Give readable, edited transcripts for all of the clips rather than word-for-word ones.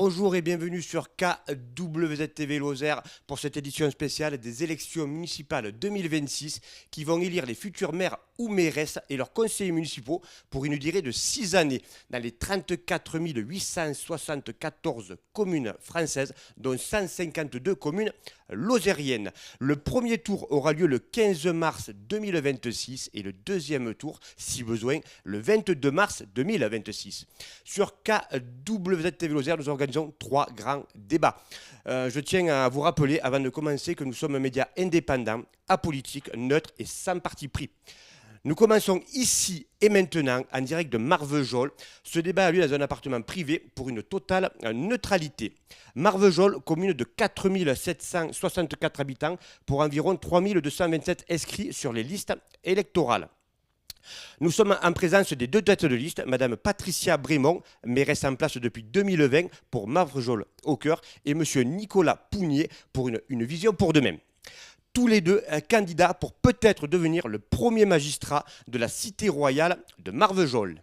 Bonjour et bienvenue sur KWZTV Lozère pour cette édition spéciale des élections municipales 2026 qui vont élire les futurs maires ou mairesses et leurs conseillers municipaux pour une durée de 6 années dans les 34 874 communes françaises, dont 152 communes lozériennes. Le premier tour aura lieu le 15 mars 2026 et le deuxième tour, si besoin, le 22 mars 2026. Sur KWZTV Lozère, nous organisons 3 grands débats. Je tiens à vous rappeler, avant de commencer, que nous sommes un média indépendant, apolitique, neutre et sans parti pris. Nous commençons ici et maintenant en direct de Marvejols. Ce débat a lieu dans un appartement privé pour une totale neutralité. Marvejols, commune de 4 764 habitants pour environ 3 227 inscrits sur les listes électorales. Nous sommes en présence des deux têtes de liste, Madame Patricia Brémond, mairesse en place depuis 2020 pour Marvejols au cœur, et Monsieur Nicolas Pougnier pour une vision pour demain. Tous les deux candidats pour peut-être devenir le premier magistrat de la cité royale de Marvejols.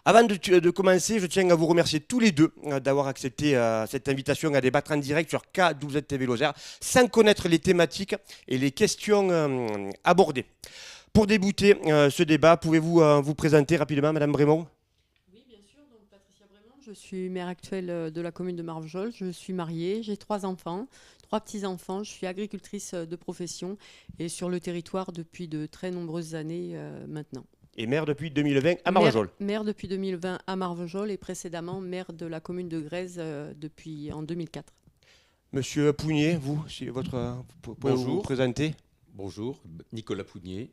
Avant de commencer, je tiens à vous remercier tous les deux d'avoir accepté cette invitation à débattre en direct sur KWZTV Lozère, sans connaître les thématiques et les questions abordées. Pour débuter ce débat, pouvez-vous vous présenter rapidement, Madame Brémond ? Oui, bien sûr. Donc, Patricia Brémond, je suis maire actuelle de la commune de Marvejols. Je suis mariée, j'ai 3 enfants, 3 petits-enfants. Je suis agricultrice de profession et sur le territoire depuis de très nombreuses années maintenant. Et maire depuis 2020 à Marvejols. Maire depuis 2020 à Marvejols et précédemment maire de la commune de Grèzes depuis en 2004. Monsieur Pougnier, vous pouvez vous présenter ? Bonjour, Nicolas Pougnier.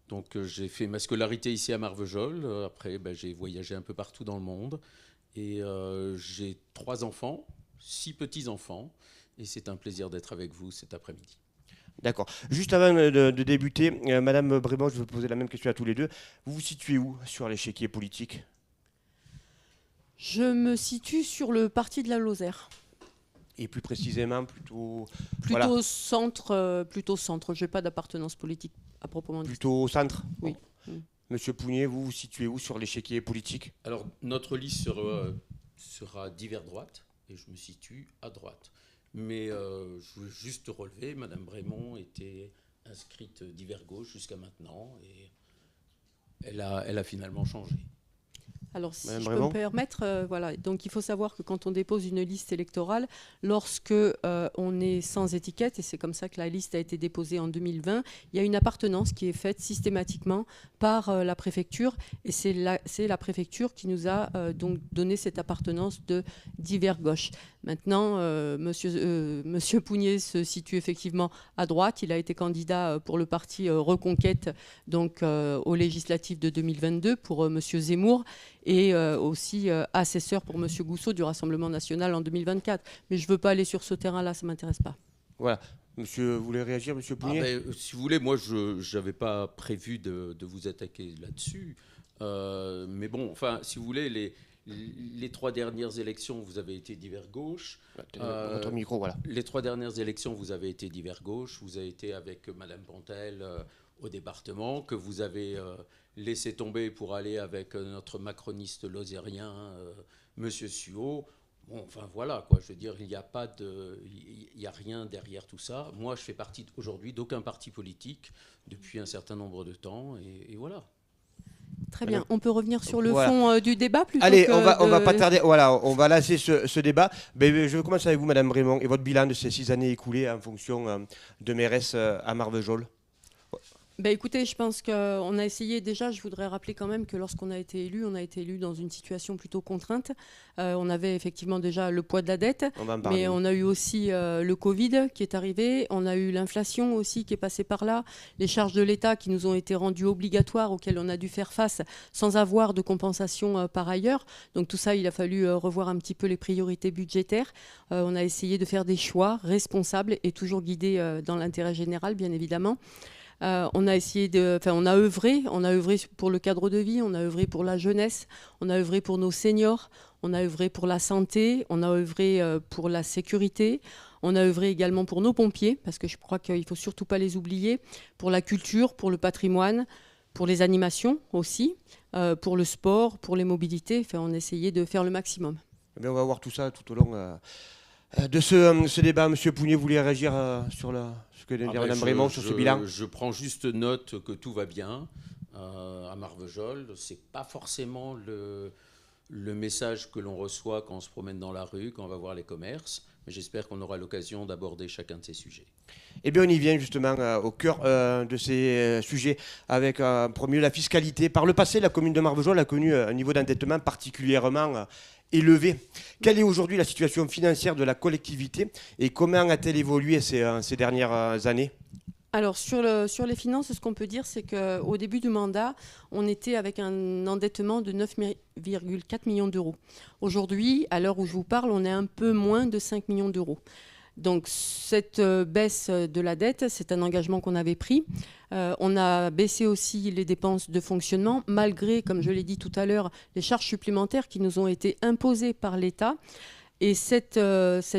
Donc j'ai fait ma scolarité ici à Marvejols. Après, j'ai voyagé un peu partout dans le monde. Et j'ai 3 enfants, 6 petits-enfants. Et c'est un plaisir d'être avec vous cet après-midi. D'accord. Juste avant de débuter, Madame Brémond, je vais vous poser la même question à tous les deux. Vous vous situez où sur l'échiquier politique ? Je me situe sur le parti de la Lozère. Et plus précisément, plutôt centre. Je n'ai pas d'appartenance politique à proprement dit. Plutôt au centre ? Oui. Monsieur Pougnier, vous vous situez où sur l'échiquier politique ? Alors, notre liste sera divers droite et je me situe à droite. Mais je veux juste relever, Madame Brémond était inscrite divers gauche jusqu'à maintenant et elle a finalement changé. Alors, si Madame je peux Brémond ? me permettre, voilà. Donc, il faut savoir que quand on dépose une liste électorale, lorsque on est sans étiquette, et c'est comme ça que la liste a été déposée en 2020, il y a une appartenance qui est faite systématiquement par la préfecture, et c'est la préfecture qui nous a donc donné cette appartenance de divers gauche. Maintenant, Monsieur Pougnier se situe effectivement à droite. Il a été candidat pour le parti Reconquête, donc aux législatives de 2022 pour Monsieur Zemmour, et aussi assesseur pour M. Gousseau du Rassemblement national en 2024. Mais je ne veux pas aller sur ce terrain-là, ça ne m'intéresse pas. Voilà. Monsieur, vous voulez réagir, Monsieur Pougnier ? Si vous voulez, moi, je n'avais pas prévu de vous attaquer là-dessus. Mais bon, enfin, si vous voulez, les 3 dernières élections, vous avez été divers gauche. Votre micro, voilà. Les 3 dernières élections, vous avez été divers gauche. Vous avez été avec Madame Pontel au département, que vous avez laissé tomber pour aller avec notre macroniste lozérien, Monsieur Suot. Bon, enfin voilà, quoi. Je veux dire, il n'y a rien derrière tout ça. Moi, je fais partie aujourd'hui d'aucun parti politique depuis un certain nombre de temps, et voilà. Très bien. On peut revenir sur le fond du débat plutôt. Allez, on va pas tarder. Voilà, on va lancer ce débat. Mais je vais commencer avec vous, Madame Brémond, et votre bilan de ces 6 années écoulées en fonction de mairesse à Marvejols. Écoutez, je pense qu'on a essayé déjà, je voudrais rappeler quand même que lorsqu'on a été élu, on a été élu dans une situation plutôt contrainte. On avait effectivement déjà le poids de la dette, mais on a eu aussi le Covid qui est arrivé, on a eu l'inflation aussi qui est passée par là, les charges de l'État qui nous ont été rendues obligatoires, auxquelles on a dû faire face sans avoir de compensation par ailleurs. Donc tout ça, il a fallu revoir un petit peu les priorités budgétaires. On a essayé de faire des choix responsables et toujours guidés dans l'intérêt général, bien évidemment. On a œuvré pour le cadre de vie, on a œuvré pour la jeunesse, on a œuvré pour nos seniors, on a œuvré pour la santé, on a œuvré pour la sécurité, on a œuvré également pour nos pompiers, parce que je crois qu'il ne faut surtout pas les oublier, pour la culture, pour le patrimoine, pour les animations aussi, pour le sport, pour les mobilités. Enfin, on a essayé de faire le maximum. Eh bien, on va voir tout ça tout au long de ce débat. Monsieur Pougnier, vous voulez réagir sur ce que vient de dire Mme Brémond sur ce bilan? Je prends juste note que tout va bien à Marvejols. Ce n'est pas forcément le message que l'on reçoit quand on se promène dans la rue, quand on va voir les commerces. Mais j'espère qu'on aura l'occasion d'aborder chacun de ces sujets. Eh bien, on y vient justement au cœur de ces sujets avec en premier la fiscalité. Par le passé, la commune de Marvejols a connu un niveau d'endettement particulièrement élevé. Quelle est aujourd'hui la situation financière de la collectivité et comment a-t-elle évolué ces dernières années ? Alors sur les finances, ce qu'on peut dire, c'est qu'au début du mandat, on était avec un endettement de 9,4 millions d'euros. Aujourd'hui, à l'heure où je vous parle, on est un peu moins de 5 millions d'euros. Donc cette baisse de la dette, c'est un engagement qu'on avait pris. On a baissé aussi les dépenses de fonctionnement, malgré, comme je l'ai dit tout à l'heure, les charges supplémentaires qui nous ont été imposées par l'État. Et cette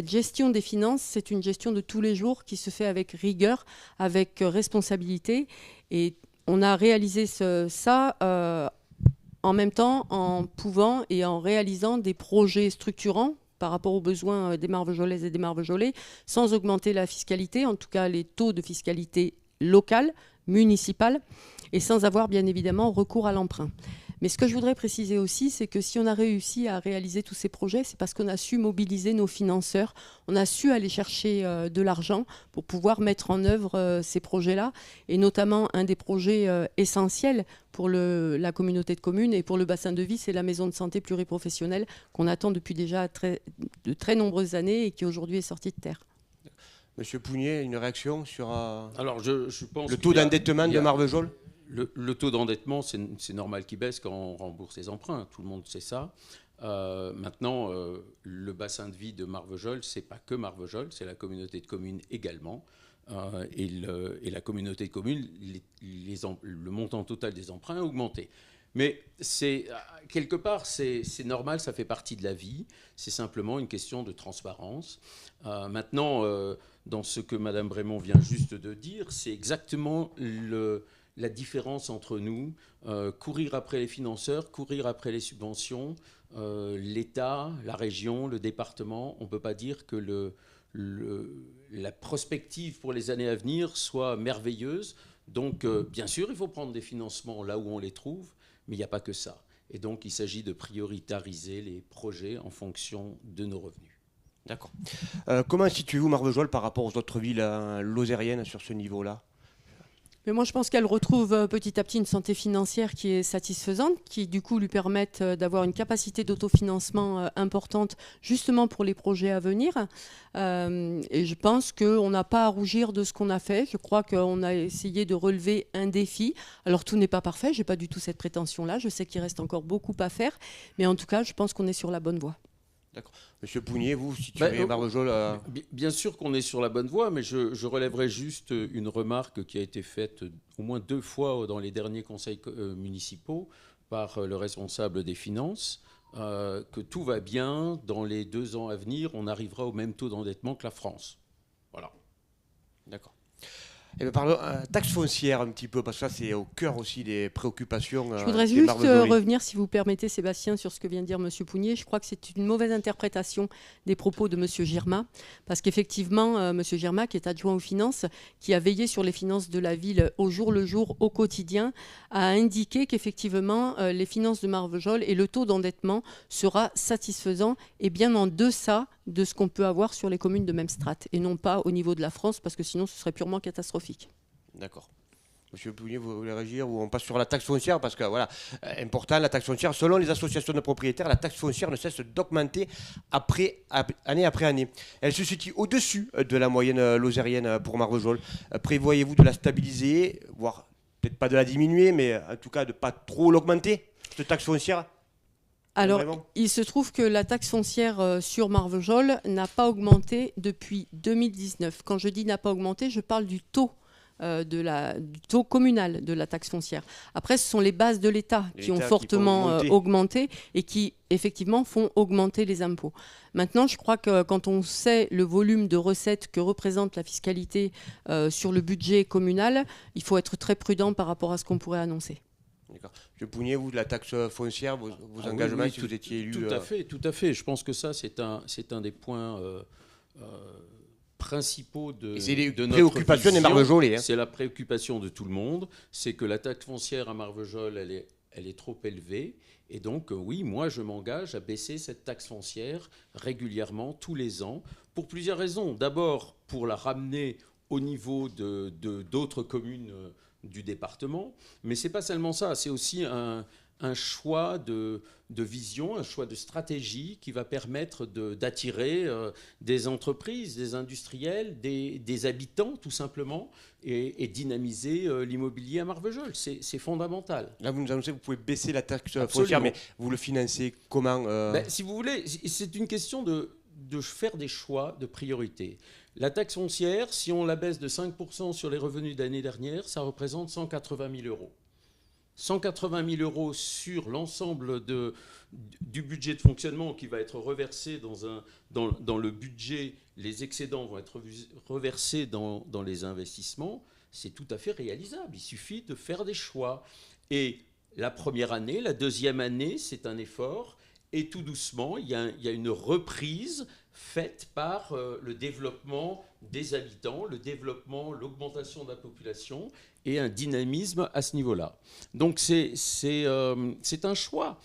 gestion des finances, c'est une gestion de tous les jours qui se fait avec rigueur, avec responsabilité. Et on a réalisé ça en même temps en pouvant et en réalisant des projets structurants par rapport aux besoins des Marvejolaises et des Marvejolais, sans augmenter la fiscalité, en tout cas les taux de fiscalité locale, municipale, et sans avoir bien évidemment recours à l'emprunt. Mais ce que je voudrais préciser aussi, c'est que si on a réussi à réaliser tous ces projets, c'est parce qu'on a su mobiliser nos financeurs, on a su aller chercher de l'argent pour pouvoir mettre en œuvre ces projets-là, et notamment un des projets essentiels pour la communauté de communes et pour le bassin de vie, c'est la maison de santé pluriprofessionnelle qu'on attend depuis déjà de très nombreuses années et qui aujourd'hui est sortie de terre. Monsieur Pougnier, une réaction sur Alors je pense le taux d'endettement de Marvejols ? Le taux d'endettement, c'est normal qu'il baisse quand on rembourse les emprunts. Tout le monde sait ça. Maintenant, le bassin de vie de Marvejols, ce n'est pas que Marvejols, c'est la communauté de communes également. Et la communauté de communes, le montant total des emprunts a augmenté. Mais quelque part, c'est normal, ça fait partie de la vie. C'est simplement une question de transparence. Maintenant, dans ce que Mme Brémond vient juste de dire, c'est exactement la différence entre nous, courir après les financeurs, courir après les subventions, l'État, la région, le département. On ne peut pas dire que la prospective pour les années à venir soit merveilleuse. Donc, bien sûr, il faut prendre des financements là où on les trouve, mais il n'y a pas que ça. Et donc, il s'agit de prioritariser les projets en fonction de nos revenus. D'accord. Comment situez-vous Marvejols par rapport aux autres villes lozériennes sur ce niveau-là ? Mais moi, je pense qu'elle retrouve petit à petit une santé financière qui est satisfaisante, qui du coup lui permettent d'avoir une capacité d'autofinancement importante justement pour les projets à venir. Et je pense qu'on n'a pas à rougir de ce qu'on a fait. Je crois qu'on a essayé de relever un défi. Alors tout n'est pas parfait, je n'ai pas du tout cette prétention-là. Je sais qu'il reste encore beaucoup à faire. Mais en tout cas, je pense qu'on est sur la bonne voie. D'accord. Monsieur Pougnier, vous situez Marvejols Bien sûr qu'on est sur la bonne voie, mais je relèverai juste une remarque qui a été faite au moins 2 fois dans les derniers conseils municipaux par le responsable des finances, que tout va bien, dans les 2 ans à venir, on arrivera au même taux d'endettement que la France. Voilà. D'accord. Et parlons taxe foncière un petit peu, parce que ça c'est au cœur aussi des préoccupations. Je voudrais juste revenir, si vous permettez, Sébastien, sur ce que vient de dire M. Pougnier. Je crois que c'est une mauvaise interprétation des propos de M. Girma, parce qu'effectivement, M. Girma, qui est adjoint aux finances, qui a veillé sur les finances de la ville au jour le jour, au quotidien, a indiqué qu'effectivement, les finances de Marvejols et le taux d'endettement sera satisfaisant et bien en deçà de ce qu'on peut avoir sur les communes de même strate, et non pas au niveau de la France, parce que sinon ce serait purement catastrophique. D'accord. Monsieur Pougnier, vous voulez réagir ou on passe sur la taxe foncière parce que voilà, important, la taxe foncière, selon les associations de propriétaires, la taxe foncière ne cesse d'augmenter année après année. Elle se situe au-dessus de la moyenne lozérienne pour Marvejols. Prévoyez-vous de la stabiliser, voire peut-être pas de la diminuer, mais en tout cas de ne pas trop l'augmenter, cette taxe foncière ? Alors, il se trouve que la taxe foncière sur Marvejols n'a pas augmenté depuis 2019. Quand je dis n'a pas augmenté, je parle du taux. Du taux communal de la taxe foncière. Après, ce sont les bases de l'État qui ont fortement augmenté et qui, effectivement, font augmenter les impôts. Maintenant, je crois que quand on sait le volume de recettes que représente la fiscalité sur le budget communal, il faut être très prudent par rapport à ce qu'on pourrait annoncer. D'accord. M. Pougnier, vous, de la taxe foncière, vos engagements, si vous étiez élu... Tout à fait. Je pense que ça, c'est un des points principaux de notre préoccupation des Marvejolais. C'est la préoccupation de tout le monde. C'est que la taxe foncière à Marvejols, elle est trop élevée. Et donc, oui, moi, je m'engage à baisser cette taxe foncière régulièrement, tous les ans, pour plusieurs raisons. D'abord, pour la ramener au niveau d'autres communes du département. Mais ce n'est pas seulement ça, c'est aussi un choix de vision, un choix de stratégie qui va permettre d'attirer des entreprises, des industriels, des habitants tout simplement, et dynamiser l'immobilier à Marvejols. C'est fondamental. Là, vous nous annoncez que vous pouvez baisser la taxe foncière, mais vous le financez comment Si vous voulez, c'est une question de faire des choix de priorité. La taxe foncière, si on la baisse de 5% sur les revenus de l'année dernière, ça représente 180 000 euros. 180 000 euros sur l'ensemble du budget de fonctionnement qui va être reversé dans le budget. Les excédents vont être reversés dans les investissements. C'est tout à fait réalisable. Il suffit de faire des choix. Et la première année, la deuxième année, c'est un effort. Et tout doucement, il y a une reprise faite par le développement des habitants, l'augmentation de la population et un dynamisme à ce niveau-là. Donc c'est un choix.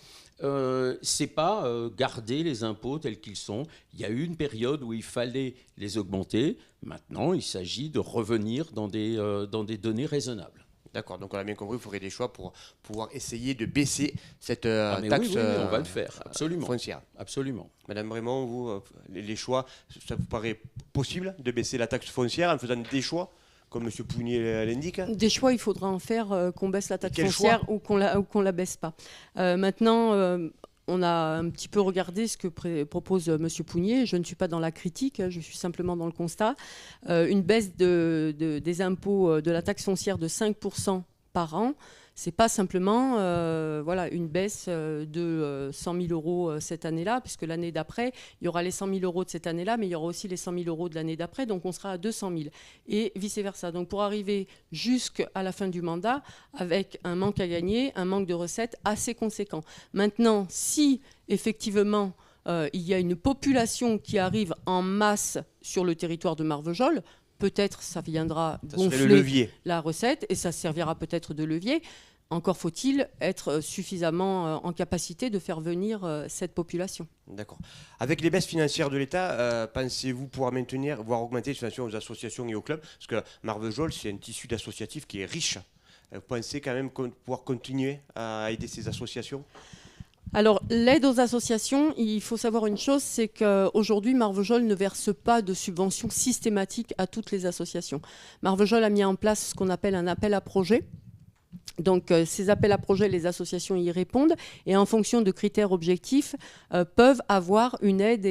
C'est pas garder les impôts tels qu'ils sont. Il y a eu une période où il fallait les augmenter. Maintenant, il s'agit de revenir dans des données raisonnables. D'accord, donc on a bien compris, il faudrait des choix pour pouvoir essayer de baisser cette taxe oui, on va le faire, absolument. Foncière. Absolument. Madame Raymond, vous, les choix, ça vous paraît possible de baisser la taxe foncière en faisant des choix, comme M. Pougnier l'indique? Des choix, il faudra en faire qu'on baisse la taxe foncière ou qu'on la baisse pas. Maintenant... on a un petit peu regardé ce que propose M. Pougnier. Je ne suis pas dans la critique, je suis simplement dans le constat. Une baisse des impôts de la taxe foncière de 5% par an, ce n'est pas simplement une baisse de 100 000 euros cette année-là, puisque l'année d'après, il y aura les 100 000 euros de cette année-là, mais il y aura aussi les 100 000 euros de l'année d'après, donc on sera à 200 000, et vice-versa. Donc pour arriver jusqu'à la fin du mandat, avec un manque à gagner, un manque de recettes assez conséquent. Maintenant, si effectivement il y a une population qui arrive en masse sur le territoire de Marvejols, peut-être ça viendra gonfler la recette et ça servira peut-être de levier. Encore faut-il être suffisamment en capacité de faire venir cette population. D'accord. Avec les baisses financières de l'État, pensez-vous pouvoir maintenir, voire augmenter les subventions aux associations et aux clubs? Parce que Marvejols, c'est un tissu d'associatifs qui est riche. Vous pensez quand même pouvoir continuer à aider ces associations? Alors, l'aide aux associations, il faut savoir une chose, c'est qu'aujourd'hui, Marvejols ne verse pas de subventions systématiques à toutes les associations. Marvejols a mis en place ce qu'on appelle un appel à projet. Donc, ces appels à projets, les associations y répondent et en fonction de critères objectifs, peuvent avoir une aide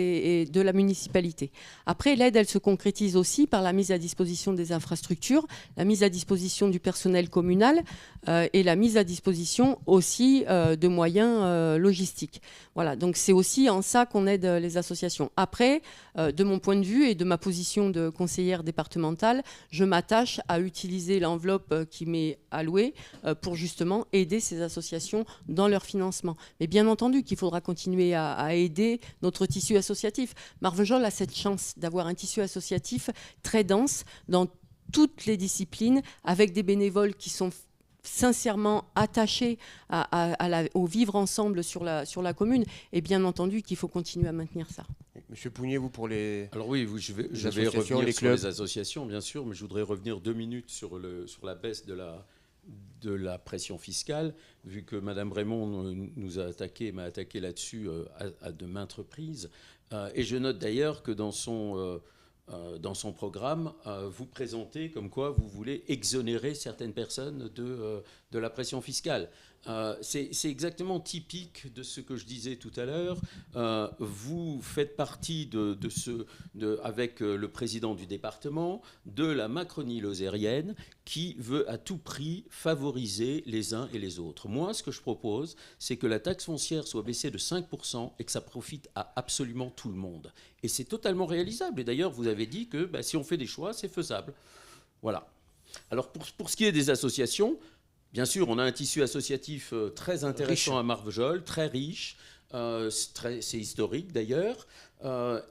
de la municipalité. Après, l'aide, elle se concrétise aussi par la mise à disposition des infrastructures, la mise à disposition du personnel communal et la mise à disposition aussi de moyens logistiques. Voilà, donc c'est aussi en ça qu'on aide les associations. Après, de mon point de vue et de ma position de conseillère départementale, je m'attache à utiliser l'enveloppe qui m'est allouée pour justement aider ces associations dans leur financement. Mais bien entendu qu'il faudra continuer à aider notre tissu associatif. Marvejols a cette chance d'avoir un tissu associatif très dense dans toutes les disciplines, avec des bénévoles qui sont sincèrement attachés au vivre ensemble sur la commune. Et bien entendu qu'il faut continuer à maintenir ça. Monsieur Pougnier, vous pour les... Alors oui, je vais revenir sur les associations, bien sûr, mais je voudrais revenir 2 minutes sur la baisse de la pression fiscale, vu que Mme Raymond m'a attaqué là-dessus à de maintes reprises. Et je note d'ailleurs que dans son programme, vous présentez comme quoi vous voulez exonérer certaines personnes de la pression fiscale. C'est exactement typique de ce que je disais tout à l'heure. Vous faites partie avec le président du département, de la Macronie lozérienne, qui veut à tout prix favoriser les uns et les autres. Moi, ce que je propose, c'est que la taxe foncière soit baissée de 5% et que ça profite à absolument tout le monde. Et c'est totalement réalisable. Et d'ailleurs, vous avez dit que si on fait des choix, c'est faisable. Voilà. Alors, pour ce qui est des associations, Bien sûr, on a un tissu associatif très intéressant à Marvejols, très riche, c'est historique d'ailleurs,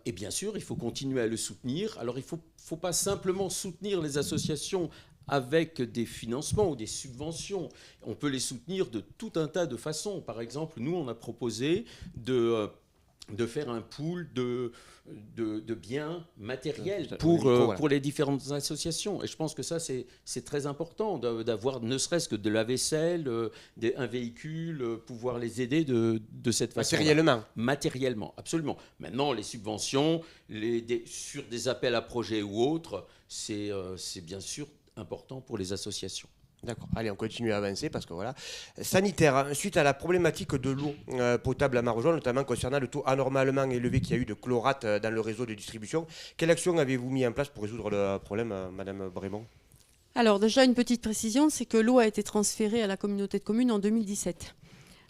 et bien sûr, il faut continuer à le soutenir. Alors, il ne faut pas simplement soutenir les associations avec des financements ou des subventions. On peut les soutenir de tout un tas de façons. Par exemple, nous, on a proposé de faire un pool de biens matériels pour les différentes associations. Et je pense que ça, c'est très important d'avoir ne serait-ce que de la vaisselle, un véhicule, pouvoir les aider de cette façon. Matériellement, absolument. Maintenant, les subventions, sur des appels à projets ou autres, c'est bien sûr important pour les associations. D'accord, allez, on continue à avancer parce que voilà. Sanitaire, suite à la problématique de l'eau potable à Marvejols, notamment concernant le taux anormalement élevé qu'il y a eu de chlorate dans le réseau de distribution, quelle action avez-vous mis en place pour résoudre le problème, Madame Brémond ? Alors déjà, une petite précision, c'est que l'eau a été transférée à la communauté de communes en 2017.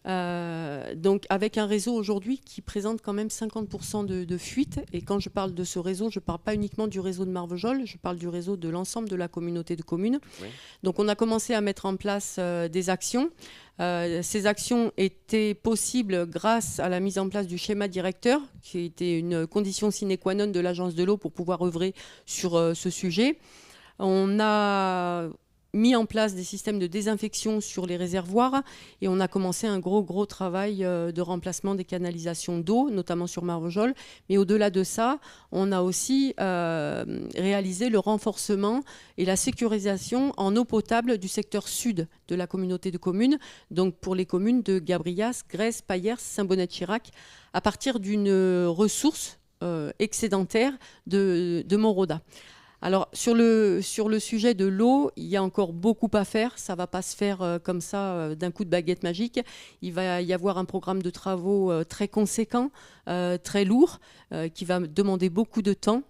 Donc avec un réseau aujourd'hui qui présente quand même 50% de fuite. Et quand je parle de ce réseau, je ne parle pas uniquement du réseau de Marvejols, je parle du réseau de l'ensemble de la communauté de communes. Oui. Donc on a commencé à mettre en place des actions. Ces actions étaient possibles grâce à la mise en place du schéma directeur, qui était une condition sine qua non de l'agence de l'eau pour pouvoir œuvrer sur ce sujet. On a mis en place des systèmes de désinfection sur les réservoirs et on a commencé un gros travail de remplacement des canalisations d'eau, notamment sur Marvejols. Mais au-delà de ça, on a aussi réalisé le renforcement et la sécurisation en eau potable du secteur sud de la communauté de communes, donc pour les communes de Gabrias, Grèce, Payers, Saint-Bonnet-de-Chirac, à partir d'une ressource excédentaire de Montroda. Alors, sur le sujet de l'eau, il y a encore beaucoup à faire. Ça ne va pas se faire comme ça d'un coup de baguette magique. Il va y avoir un programme de travaux très conséquent, très lourd, qui va demander beaucoup de temps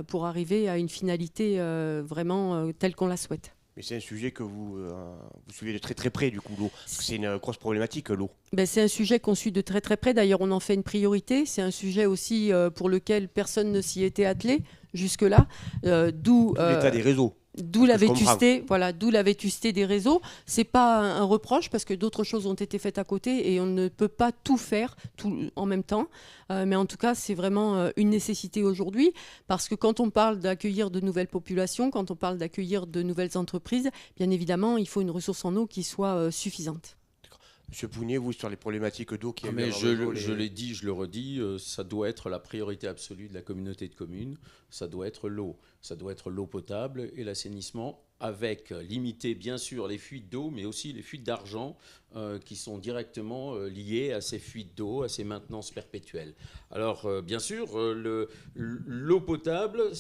pour arriver à une finalité vraiment telle qu'on la souhaite. Mais c'est un sujet que vous suivez de très très près, du coup, l'eau. C'est une grosse problématique, l'eau. C'est un sujet qu'on suit de très très près. D'ailleurs, on en fait une priorité. C'est un sujet aussi pour lequel personne ne s'y était attelé jusque-là. D'où l'état des réseaux. D'où la vétusté des réseaux. C'est pas un reproche parce que d'autres choses ont été faites à côté et on ne peut pas tout faire en même temps. Mais en tout cas, c'est vraiment une nécessité aujourd'hui parce que quand on parle d'accueillir de nouvelles populations, quand on parle d'accueillir de nouvelles entreprises, bien évidemment, il faut une ressource en eau qui soit suffisante. Monsieur Pougnier, vous, sur les problématiques d'eau qui je l'ai dit, je le redis, ça doit être la priorité absolue de la communauté de communes. Ça doit être l'eau. Ça doit être l'eau potable et l'assainissement, avec limiter bien sûr les fuites d'eau, mais aussi les fuites d'argent qui sont directement liées à ces fuites d'eau, à ces maintenances perpétuelles. Alors bien sûr, l'eau potable,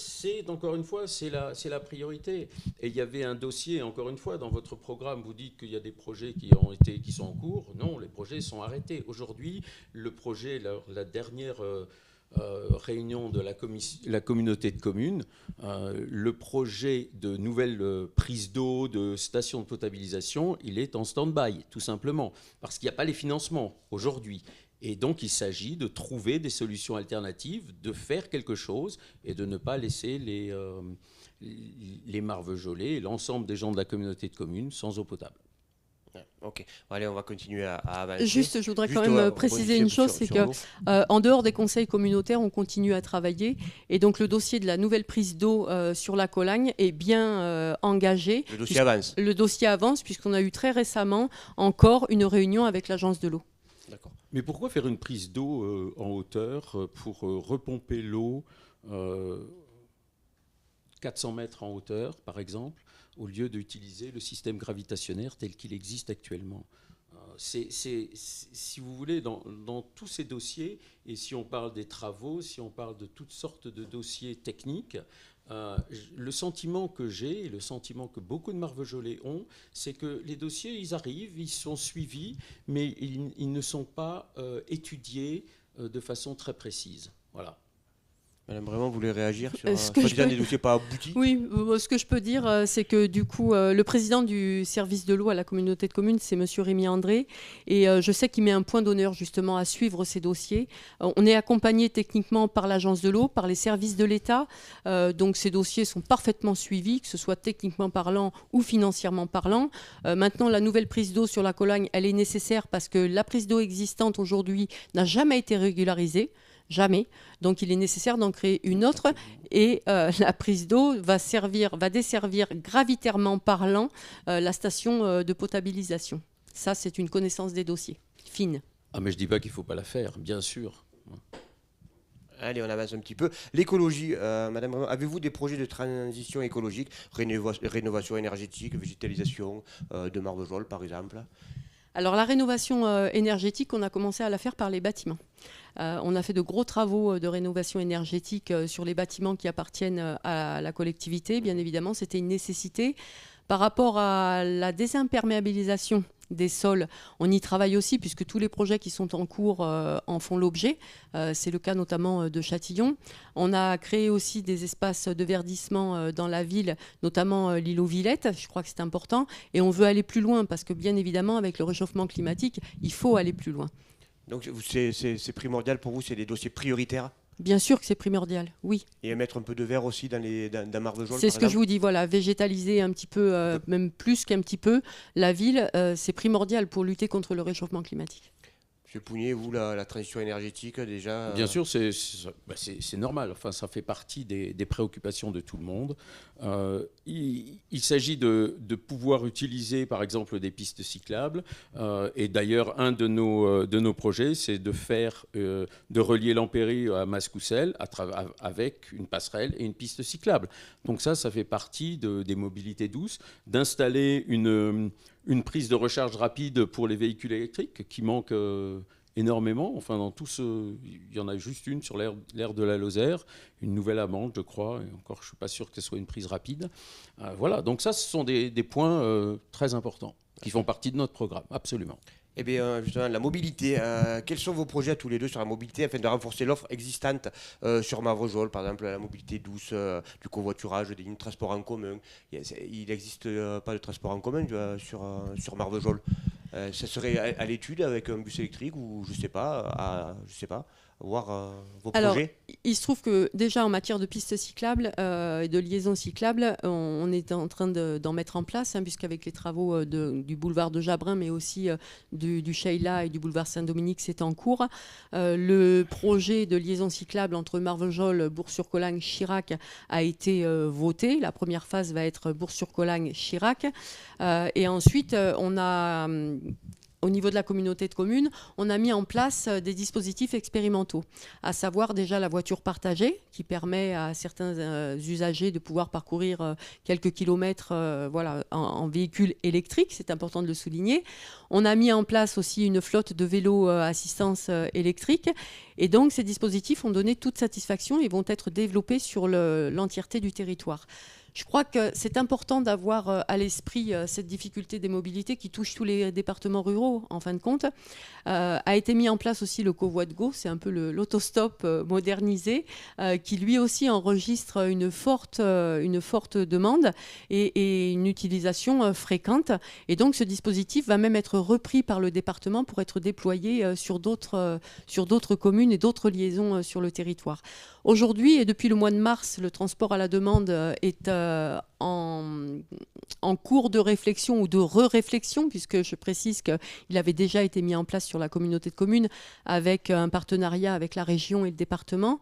encore une fois, c'est la priorité. Et il y avait un dossier, encore une fois, dans votre programme, vous dites qu'il y a des projets qui sont en cours. Non, les projets sont arrêtés. Aujourd'hui, le projet, la dernière réunion de la communauté de communes, le projet de nouvelle prise d'eau, de station de potabilisation, il est en stand-by, tout simplement, parce qu'il n'y a pas les financements aujourd'hui. Et donc, il s'agit de trouver des solutions alternatives, de faire quelque chose et de ne pas laisser les Marvejolais et l'ensemble des gens de la communauté de communes sans eau potable. Ok, allez, on va continuer à avancer. Je voudrais quand même préciser une chose, c'est qu'en dehors des conseils communautaires, on continue à travailler. Et donc, le dossier de la nouvelle prise d'eau sur la Colagne est bien engagé. Le dossier avance. Le dossier avance, puisqu'on a eu très récemment encore une réunion avec l'agence de l'eau. D'accord. Mais pourquoi faire une prise d'eau en hauteur pour repomper l'eau 400 mètres en hauteur, par exemple, au lieu d'utiliser le système gravitationnaire tel qu'il existe actuellement? Si vous voulez, dans tous ces dossiers, et si on parle des travaux, si on parle de toutes sortes de dossiers techniques, le sentiment que j'ai et le sentiment que beaucoup de Marvejolais ont, c'est que les dossiers, ils arrivent, ils sont suivis, mais ils ne sont pas étudiés de façon très précise. Voilà. Madame Brémond, vous voulez réagir sur des dossiers pas aboutis? Oui, ce que je peux dire, c'est que du coup, le président du service de l'eau à la communauté de communes, c'est monsieur Rémi André. Et je sais qu'il met un point d'honneur justement à suivre ces dossiers. On est accompagné techniquement par l'agence de l'eau, par les services de l'État. Donc ces dossiers sont parfaitement suivis, que ce soit techniquement parlant ou financièrement parlant. Maintenant, la nouvelle prise d'eau sur la Colagne, elle est nécessaire parce que la prise d'eau existante aujourd'hui n'a jamais été régularisée. Jamais. Donc il est nécessaire d'en créer une autre et la prise d'eau va desservir gravitairement parlant la station de potabilisation. Ça, c'est une connaissance des dossiers, fine. Ah mais je dis pas qu'il faut pas la faire, bien sûr. Allez, on avance un petit peu. L'écologie, Madame, avez-vous des projets de transition écologique, rénovation énergétique, végétalisation de Marvejols par exemple? Alors la rénovation énergétique, on a commencé à la faire par les bâtiments. On a fait de gros travaux de rénovation énergétique sur les bâtiments qui appartiennent à la collectivité. Bien évidemment, c'était une nécessité. Par rapport à la désimperméabilisation des sols, on y travaille aussi puisque tous les projets qui sont en cours en font l'objet. C'est le cas notamment de Châtillon. On a créé aussi des espaces de verdissement dans la ville, notamment l'île aux Villettes. Je crois que c'est important. Et on veut aller plus loin parce que bien évidemment, avec le réchauffement climatique, il faut aller plus loin. Donc c'est primordial pour vous, c'est des dossiers prioritaires? Bien sûr que c'est primordial, oui. Et mettre un peu de verre aussi dans Marvejols? C'est ce que je vous dis, voilà, végétaliser un petit peu, même plus qu'un petit peu, la ville, c'est primordial pour lutter contre le réchauffement climatique. Monsieur Pougnier, vous, la transition énergétique, déjà Bien sûr, c'est normal. Enfin, ça fait partie des préoccupations de tout le monde. Il s'agit de pouvoir utiliser, par exemple, des pistes cyclables. Et d'ailleurs, un de nos projets, c'est de relier l'Empéry à Mascoucel avec une passerelle et une piste cyclable. Donc ça fait partie des mobilités douces, d'installer une prise de recharge rapide pour les véhicules électriques qui manque énormément. Enfin, il y en a juste une sur l'aire de la Lozère, une nouvelle à Manche, je crois. Et encore, je ne suis pas sûr que ce soit une prise rapide. Voilà, donc ça, ce sont des points très importants qui font partie de notre programme, absolument. Eh bien, justement, la mobilité. Quels sont vos projets à tous les deux sur la mobilité afin de renforcer l'offre existante sur Marvejols, par exemple la mobilité douce, du covoiturage, des lignes de transport en commun? Il n'existe pas de transport en commun sur Marvejols. Ça serait à l'étude avec un bus électrique ou je sais pas, voir vos projets. Alors, il se trouve que déjà en matière de pistes cyclables et de liaisons cyclables, on est en train d'en mettre en place, puisqu'avec les travaux du boulevard de Jabrin, mais aussi du Sheila et du boulevard Saint-Dominique, c'est en cours. Le projet de liaison cyclable entre Marvejols, Bourg-sur-Colagne, Chirac a été voté. La première phase va être Bourg-sur-Colagne, Chirac. Et ensuite, on a... Au niveau de la communauté de communes, on a mis en place des dispositifs expérimentaux, à savoir déjà la voiture partagée, qui permet à certains usagers de pouvoir parcourir quelques kilomètres en véhicule électrique, c'est important de le souligner. On a mis en place aussi une flotte de vélos assistance électrique, et donc ces dispositifs ont donné toute satisfaction et vont être développés sur l'entièreté du territoire. Je crois que c'est important d'avoir à l'esprit cette difficulté des mobilités qui touche tous les départements ruraux, en fin de compte. A été mis en place aussi le Covoit de Go, c'est un peu l'autostop modernisé, qui lui aussi enregistre une forte demande et une utilisation fréquente. Et donc ce dispositif va même être repris par le département pour être déployé sur d'autres communes et d'autres liaisons sur le territoire. Aujourd'hui et depuis le mois de mars, le transport à la demande est en cours de réflexion ou de re-réflexion, puisque je précise qu'il avait déjà été mis en place sur la communauté de communes avec un partenariat avec la région et le département.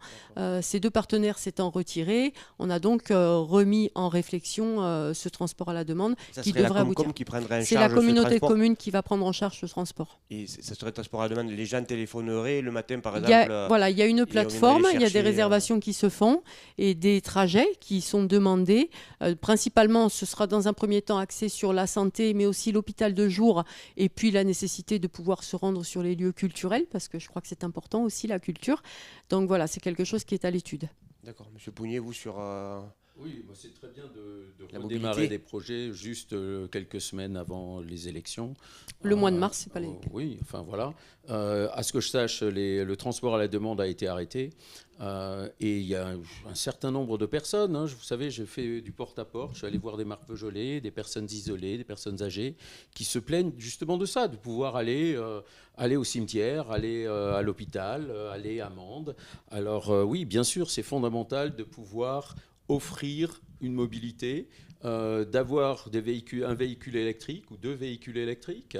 Ces deux partenaires s'étant retirés, on a donc remis en réflexion ce transport à la demande qui devrait aboutir. C'est la communauté de communes qui va prendre en charge ce transport. Et ça serait le transport à la demande. Les gens téléphoneraient le matin, par exemple. Il y a une plateforme, il y a des réservations qui se font et des trajets qui sont demandés. Principalement, ce sera dans un premier temps axé sur la santé, mais aussi l'hôpital de jour et puis la nécessité de pouvoir se rendre sur les lieux culturels, parce que je crois que c'est important aussi, la culture. Donc voilà, c'est quelque chose qui est à l'étude. D'accord. Monsieur Pougnier, vous, sur... Oui, c'est très bien de redémarrer des projets juste quelques semaines avant les élections. Le mois de mars, c'est pas les... Oui, enfin voilà. À ce que je sache, le transport à la demande a été arrêté. Et il y a un certain nombre de personnes, hein, vous savez, j'ai fait du porte-à-porte, je suis allé voir des marvejols, des personnes isolées, des personnes âgées, qui se plaignent justement de ça, de pouvoir aller au cimetière, aller à l'hôpital, aller à Mende. Alors oui, bien sûr, c'est fondamental de pouvoir offrir une mobilité, d'avoir un véhicule électrique ou 2 véhicules électriques,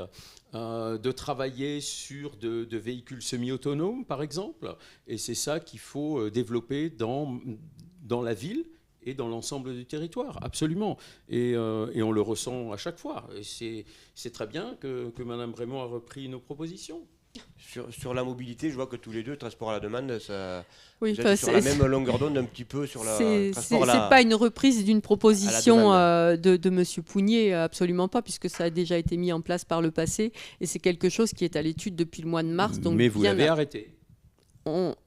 de travailler sur de véhicules semi-autonomes, par exemple. Et c'est ça qu'il faut développer dans la ville et dans l'ensemble du territoire, absolument. Et on le ressent à chaque fois. Et c'est très bien que Mme Brémond a repris nos propositions. Sur la mobilité, je vois que tous les deux, transport à la demande, ça, oui, vous êtes sur la même longueur d'onde un petit peu sur la transport à la... C'est pas une reprise d'une proposition de M. Pougnier, absolument pas, puisque ça a déjà été mis en place par le passé, et c'est quelque chose qui est à l'étude depuis le mois de mars. Donc mais vous l'avez arrêté.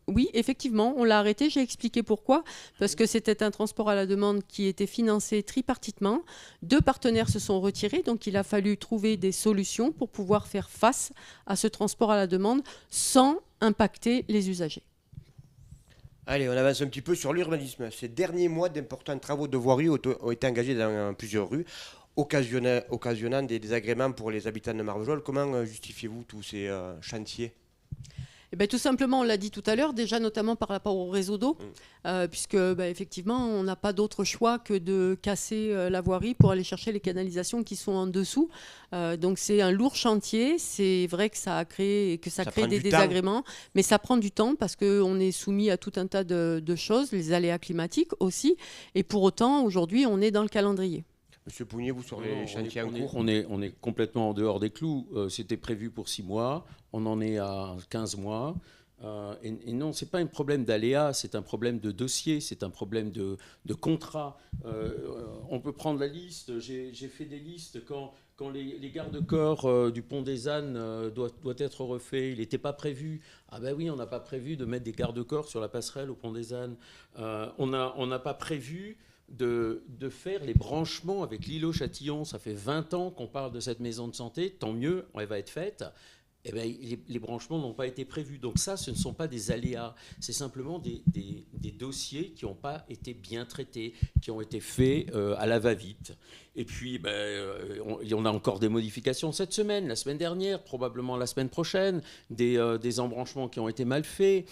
Oui, effectivement, on l'a arrêté. J'ai expliqué pourquoi. Parce que c'était un transport à la demande qui était financé tripartitement. 2 partenaires se sont retirés, donc il a fallu trouver des solutions pour pouvoir faire face à ce transport à la demande sans impacter les usagers. Allez, on avance un petit peu sur l'urbanisme. Ces derniers mois, d'importants travaux de voirie ont été engagés dans plusieurs rues, occasionnant des désagréments pour les habitants de Marvejols. Comment justifiez-vous tous ces chantiers ? Eh bien, tout simplement, on l'a dit tout à l'heure, déjà notamment par rapport au réseau d'eau, puisque effectivement, on n'a pas d'autre choix que de casser la voirie pour aller chercher les canalisations qui sont en dessous. Donc c'est un lourd chantier. C'est vrai que ça crée des désagréments, mais ça prend du temps parce qu'on est soumis à tout un tas de choses, les aléas climatiques aussi. Et pour autant, aujourd'hui, on est dans le calendrier. Monsieur Pougnier, vous sur les chantiers en cours ? On est complètement en dehors des clous. C'était prévu pour 6 mois. On en est à 15 mois. Et non, ce n'est pas un problème d'aléa, c'est un problème de dossier, c'est un problème de contrat. On peut prendre la liste. J'ai fait des listes quand les garde-corps du pont des Ânes doit être refait. Il n'était pas prévu. Ah ben oui, on n'a pas prévu de mettre des garde-corps sur la passerelle au pont des Ânes. On n'a pas prévu de faire les branchements avec l'îlot Châtillon. Ça fait 20 ans qu'on parle de cette maison de santé, tant mieux, elle va être faite. Eh bien, les branchements n'ont pas été prévus. Donc ça, ce ne sont pas des aléas, c'est simplement des dossiers qui n'ont pas été bien traités, qui ont été faits à la va-vite. Et puis, on a encore des modifications cette semaine, la semaine dernière, probablement la semaine prochaine, des embranchements qui ont été mal faits.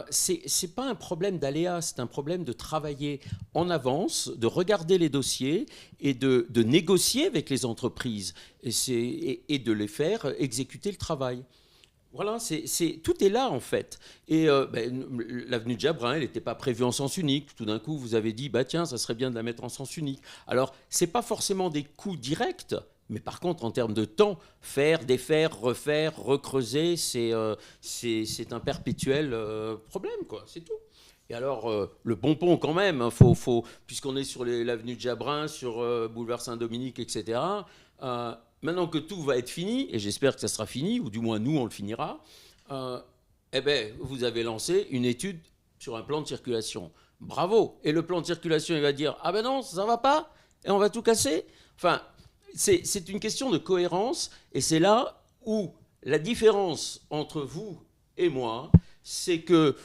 C'est pas un problème d'aléa, c'est un problème de travailler en avance, de regarder les dossiers et de négocier avec les entreprises et de les faire exécuter le travail. Voilà, tout est là en fait. Et l'avenue de Jabrin, elle n'était pas prévue en sens unique. Tout d'un coup, vous avez dit, tiens, ça serait bien de la mettre en sens unique. Alors, ce n'est pas forcément des coûts directs, mais par contre, en termes de temps, faire, défaire, refaire, recreuser, c'est un perpétuel problème, quoi. C'est tout. Et alors, le pompon quand même, hein, puisqu'on est sur l'avenue de Jabrin, sur boulevard Saint-Dominique, etc., maintenant que tout va être fini, et j'espère que ça sera fini, ou du moins nous on le finira, vous avez lancé une étude sur un plan de circulation. Bravo. Et le plan de circulation, il va dire, ah ben non, ça va pas, et on va tout casser. Enfin, c'est une question de cohérence, et c'est là où la différence entre vous et moi, c'est que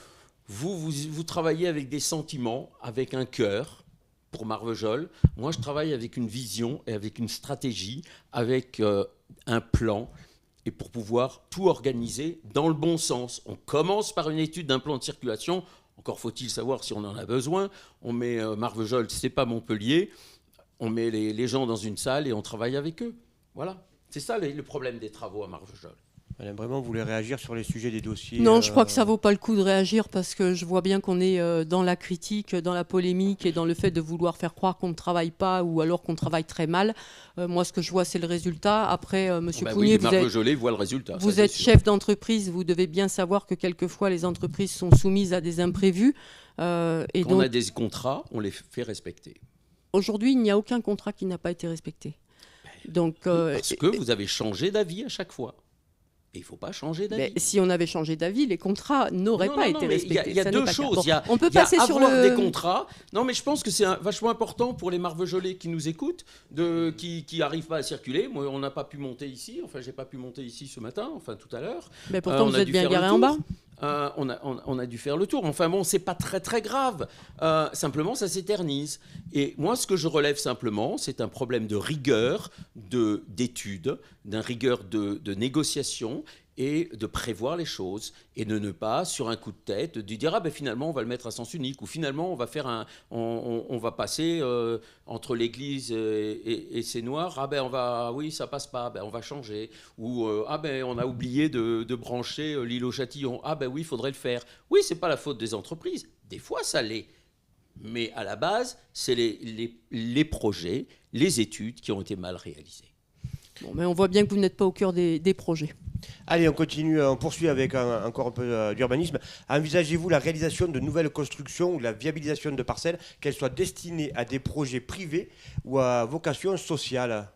vous travaillez avec des sentiments, avec un cœur, pour Marvejols. Moi, je travaille avec une vision et avec une stratégie, avec un plan, et pour pouvoir tout organiser dans le bon sens. On commence par une étude d'un plan de circulation. Encore faut-il savoir si on en a besoin. On met Marvejols, c'est pas Montpellier. On met les gens dans une salle et on travaille avec eux. Voilà. C'est ça le problème des travaux à Marvejols. Madame Brémond, vous voulez réagir sur les sujets des dossiers ? Non, je crois que ça ne vaut pas le coup de réagir parce que je vois bien qu'on est dans la critique, dans la polémique et dans le fait de vouloir faire croire qu'on ne travaille pas ou alors qu'on travaille très mal. Moi, ce que je vois, c'est le résultat. Après, Monsieur Pougnier, vous êtes chef d'entreprise, vous devez bien savoir que quelquefois les entreprises sont soumises à des imprévus. Quand on a des contrats, on les fait respecter. Aujourd'hui, il n'y a aucun contrat qui n'a pas été respecté. Donc, parce que vous avez changé d'avis à chaque fois. Et il ne faut pas changer d'avis. Mais si on avait changé d'avis, les contrats n'auraient pas été respectés. Il y a deux choses. Bon, on peut passer sur des contrats. Non, mais je pense que c'est vachement important pour les marvejollais qui nous écoutent, qui n'arrivent pas à circuler. Moi, on n'a pas pu monter ici. Enfin, j'ai pas pu monter ici ce matin. Enfin, tout à l'heure. Mais pourtant, vous êtes bien garé en bas. On a dû faire le tour. Enfin bon, c'est pas très très grave. Simplement, ça s'éternise. Et moi, ce que je relève simplement, c'est un problème de rigueur d'étude, d'un rigueur de négociation et de prévoir les choses et de ne pas, sur un coup de tête, de dire ah ben finalement on va le mettre à sens unique ou finalement on va faire on va passer entre l'église et ses noirs, ah ben oui ça passe pas, ben on va changer, ou ah ben on a oublié de brancher l'île au Châtillon, ah ben oui il faudrait le faire. Oui, c'est pas la faute des entreprises, des fois ça l'est, mais à la base c'est les projets, les études qui ont été mal réalisées. Bon, mais on voit bien que vous n'êtes pas au cœur des projets. Allez, on continue, on poursuit avec encore un peu d'urbanisme. Envisagez-vous la réalisation de nouvelles constructions ou la viabilisation de parcelles, qu'elles soient destinées à des projets privés ou à vocation sociale ?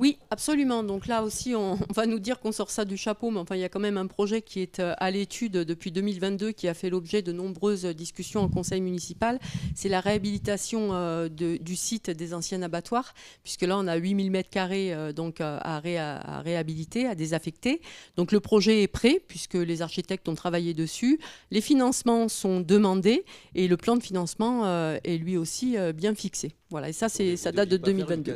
Oui, absolument. Donc là aussi, on va nous dire qu'on sort ça du chapeau, mais enfin, il y a quand même un projet qui est à l'étude depuis 2022, qui a fait l'objet de nombreuses discussions en conseil municipal. C'est la réhabilitation du site des anciens abattoirs, puisque là, on a 8000 m² donc, à réhabiliter, à désaffecter. Donc le projet est prêt, puisque les architectes ont travaillé dessus. Les financements sont demandés et le plan de financement est lui aussi bien fixé. Voilà, et ça, ça date de 2022.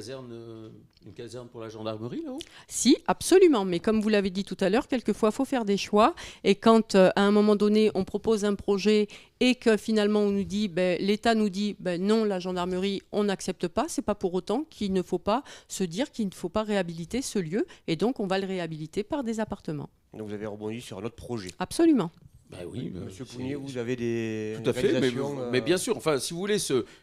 Une caserne pour la gendarmerie, là-haut ? Si, absolument. Mais comme vous l'avez dit tout à l'heure, quelquefois, il faut faire des choix. Et quand, à un moment donné, on propose un projet et que finalement, on nous dit, l'État nous dit, non, la gendarmerie, on n'accepte pas, c'est pas pour autant qu'il ne faut pas se dire qu'il ne faut pas réhabiliter ce lieu. Et donc, on va le réhabiliter par des appartements. Donc, vous avez rebondi sur notre projet. Absolument. Ben oui, Monsieur Pougnier, vous avez des tout à fait, mais bien sûr. Enfin, si vous voulez,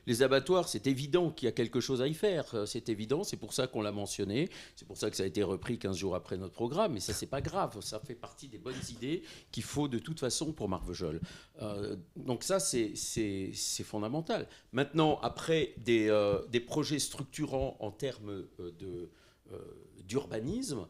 les abattoirs, c'est évident qu'il y a quelque chose à y faire. C'est évident, c'est pour ça qu'on l'a mentionné. C'est pour ça que ça a été repris 15 jours après notre programme. Mais ça, c'est pas grave. Ça fait partie des bonnes idées qu'il faut de toute façon pour Marvejols. Donc ça, c'est fondamental. Maintenant, après des projets structurants en termes d'urbanisme,